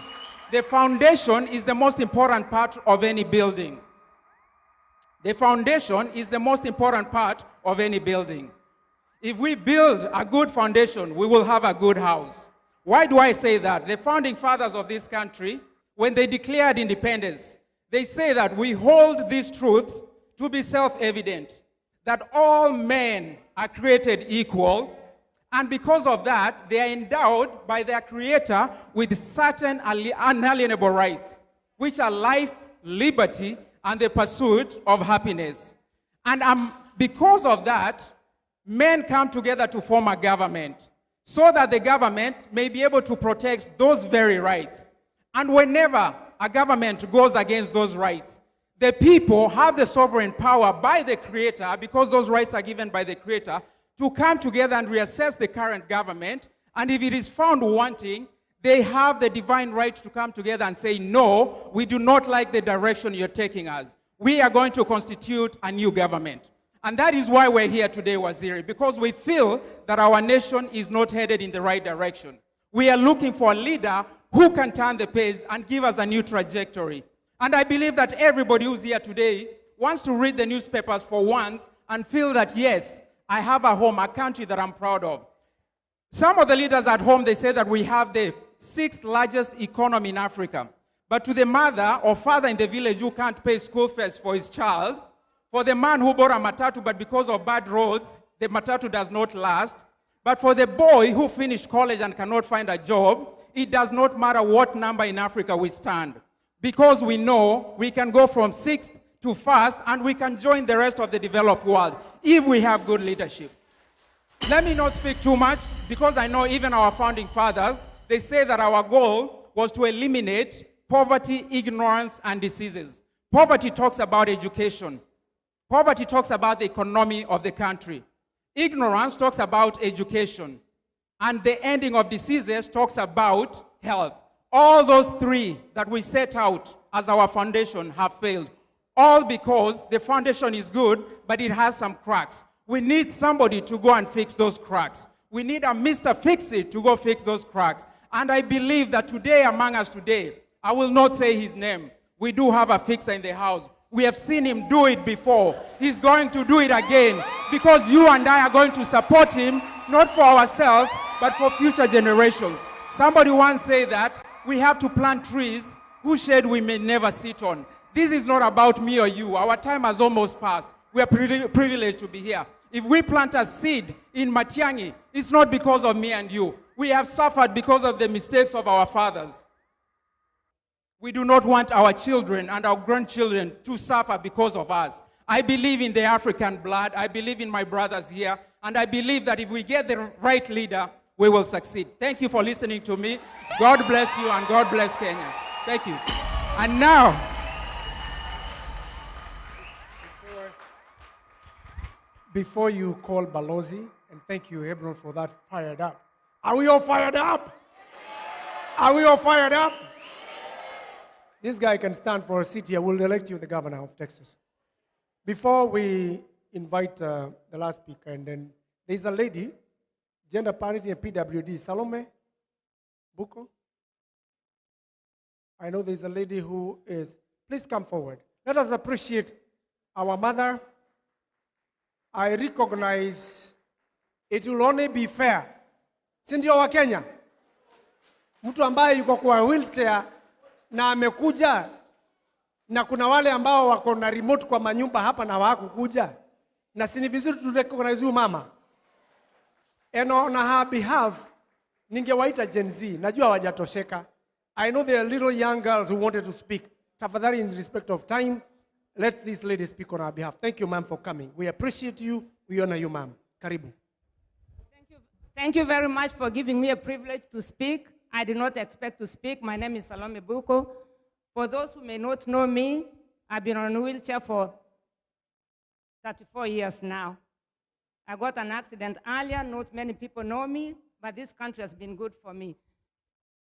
the foundation is the most important part of any building. The foundation is the most important part of any building. If we build a good foundation, we will have a good house. Why do I say that? The founding fathers of this country, when they declared independence, they say that we hold these truths to be self-evident, that all men are created equal, and because of that, they are endowed by their Creator with certain unalienable rights, which are life, liberty, and the pursuit of happiness. And because of that, men come together to form a government so that the government may be able to protect those very rights. And whenever a government goes against those rights, the people have the sovereign power by the Creator, because those rights are given by the Creator, to come together and reassess the current government. And if it is found wanting, they have the divine right to come together and say, no, we do not like the direction you're taking us. We are going to constitute a new government. And that is why we're here today, Waziri, because we feel that our nation is not headed in the right direction. We are looking for a leader who can turn the page and give us a new trajectory. And I believe that everybody who's here today wants to read the newspapers for once and feel that, yes, I have a home, a country that I'm proud of. Some of the leaders at home, they say that we have the 6th largest economy in Africa. But to the mother or father in the village who can't pay school fees for his child, for the man who bought a matatu but because of bad roads, the matatu does not last, but for the boy who finished college and cannot find a job, it does not matter what number in Africa we stand. Because we know we can go from 6th to 1st and we can join the rest of the developed world if we have good leadership. Let me not speak too much because I know even our founding fathers, they say that our goal was to eliminate poverty, ignorance, and diseases. Poverty talks about education. Poverty talks about the economy of the country. Ignorance talks about education. And the ending of diseases talks about health. All those three that we set out as our foundation have failed. All because the foundation is good, but it has some cracks. We need somebody to go and fix those cracks. We need a Mr. Fix-It to go fix those cracks. And I believe that today, among us today, I will not say his name. We do have a fixer in the house. We have seen him do it before. He's going to do it again because you and I are going to support him, not for ourselves, but for future generations. Somebody once said that we have to plant trees whose shade we may never sit on. This is not about me or you. Our time has almost passed. We are privileged to be here. If we plant a seed in Matiang'i, it's not because of me and you. We have suffered because of the mistakes of our fathers. We do not want our children and our grandchildren to suffer because of us. I believe in the African blood. I believe in my brothers here. And I believe that if we get the right leader, we will succeed. Thank you for listening to me. God bless you and God bless Kenya. Thank you. And now, before you call Balozi, and thank you, Hebron, for that fired up. Are we all fired up? Are we all fired up? This guy can stand for a seat here. We'll elect you the governor of Texas. Before we invite the last speaker, and then there's a lady, gender parity and PWD, Salome Buko. I know there's a lady who is, please come forward. Let us appreciate our mother. I recognize it will only be fair. Si ndio wa Kenya? Mtu ambaye yuko kwa wheelchair na amekuja na kuna wale ambao wako na remote kwa manyumba hapa na hawakukuja. Na si ni vizuri tu recognize huyu mama. And on her behalf, ningewaita Gen Z. Najua hawajatosheka. I know there are little young girls who wanted to speak. Tafadhali, in respect of time, let this lady speak on our behalf. Thank you, ma'am, for coming. We appreciate you. We honor you, ma'am. Karibu. Thank you very much for giving me a privilege to speak. I did not expect to speak. My name is Salome Buko. For those who may not know me, I've been on a wheelchair for 34 years now. I got an accident earlier. Not many people know me, but this country has been good for me.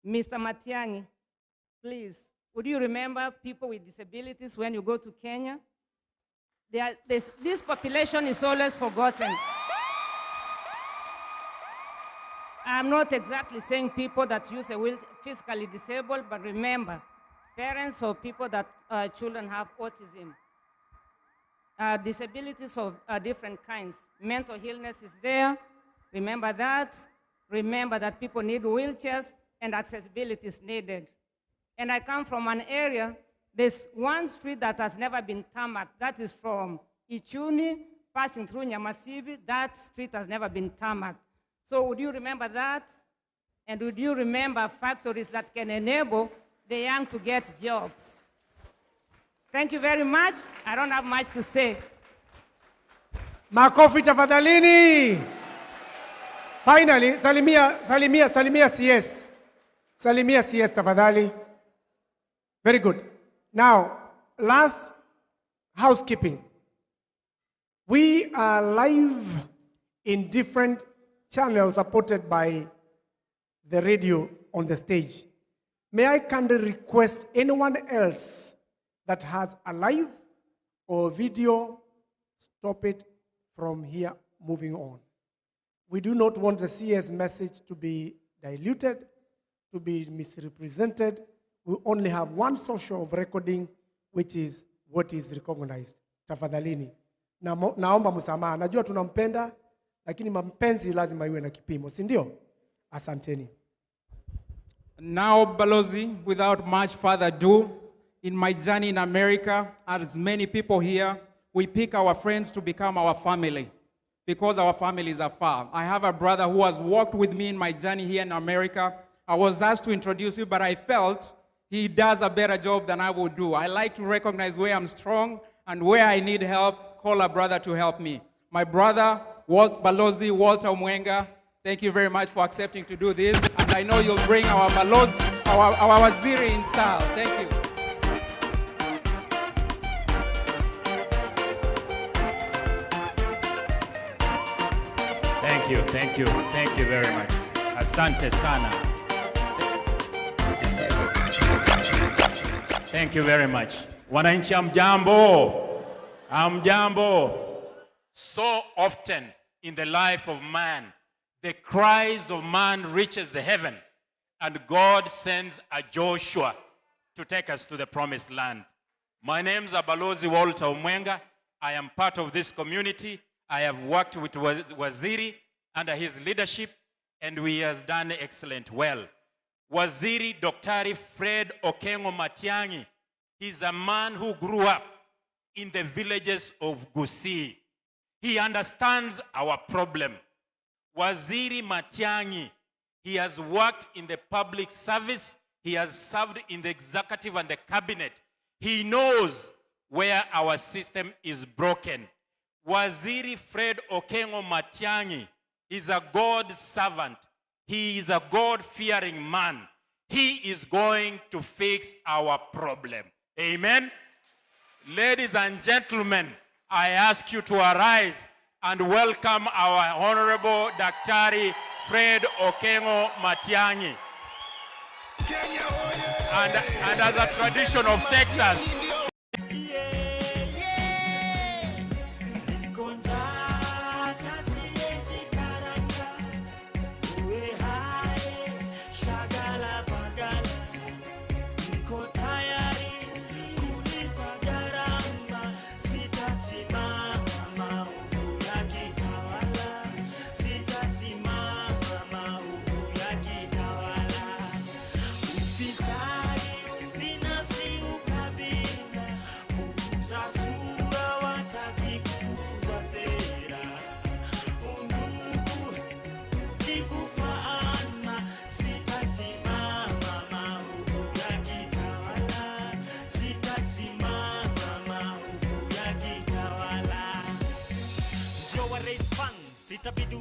Mr. Matiang'i, please, would you remember people with disabilities when you go to Kenya? This population is always forgotten. I'm not exactly saying people that use a wheelchair, physically disabled, but remember, parents or people that children have autism. Disabilities of different kinds. Mental illness is there. Remember that. Remember that people need wheelchairs and accessibility is needed. And I come from an area, there's one street that has never been tarmacked. That is from Ichuni, passing through Nyamasibi. That street has never been tarmacked. So would you remember that? And would you remember factories that can enable the young to get jobs? Thank you very much. I don't have much to say. Makofi tafadhalini. Finally, Salimia CS. Salimia CS tafadhali. Very good. Now, last housekeeping. We are live in different channels supported by the radio on the stage. May I kindly request anyone else that has a live or video, stop it from here moving on. We do not want the CS message to be diluted, to be misrepresented. We only have one source of recording, which is what is recognized. Tafadhalini. Naomba msamaha. Najua tunampenda, lakini mapenzi lazima iwe na kipimo, si ndio? Asanteni. Now, Balozi, without much further ado, in my journey in America, as many people here, we pick our friends to become our family because our families are far. I have a brother who has walked with me in my journey here in America. I was asked to introduce you, but I felt he does a better job than I would do. I like to recognize where I'm strong and where I need help, call a brother to help me. My brother, Balozi Walter Mwenga, thank you very much for accepting to do this. And I know you'll bring our Balozi, our Waziri in style. Thank you. Thank you very much. Asante sana. Thank you very much. Wananchi amjambo. Amjambo. So often in the life of man, the cries of man reaches the heaven, and God sends a Joshua to take us to the promised land. My name is Balozi Walter Mwenga. I am part of this community. I have worked with Waziri under his leadership, and we has done excellent well. Waziri Dr. Fred Okengo Matiang'i, he's a man who grew up in the villages of Gusii. He understands our problem. Waziri Matiang'i, he has worked in the public service. He has served in the executive and the cabinet. He knows where our system is broken. Waziri Fred Okengo Matiang'i is a God servant. He is a God-fearing man. He is going to fix our problem. Amen? Ladies and gentlemen, I ask you to arise and welcome our Honorable Dr. Fred Okengo Matiang'i. And as a tradition of Texas,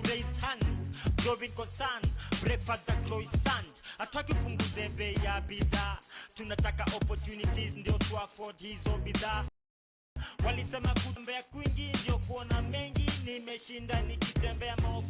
raise hands, growing concern, breakfast and croissant. Hataki punguze bei ya bidhaa, tunataka opportunities ndio tu afford hizo bidhaa. Walisema kutembea kwingi ndio kuona mengi, nimeshinda nikitembea maofisi.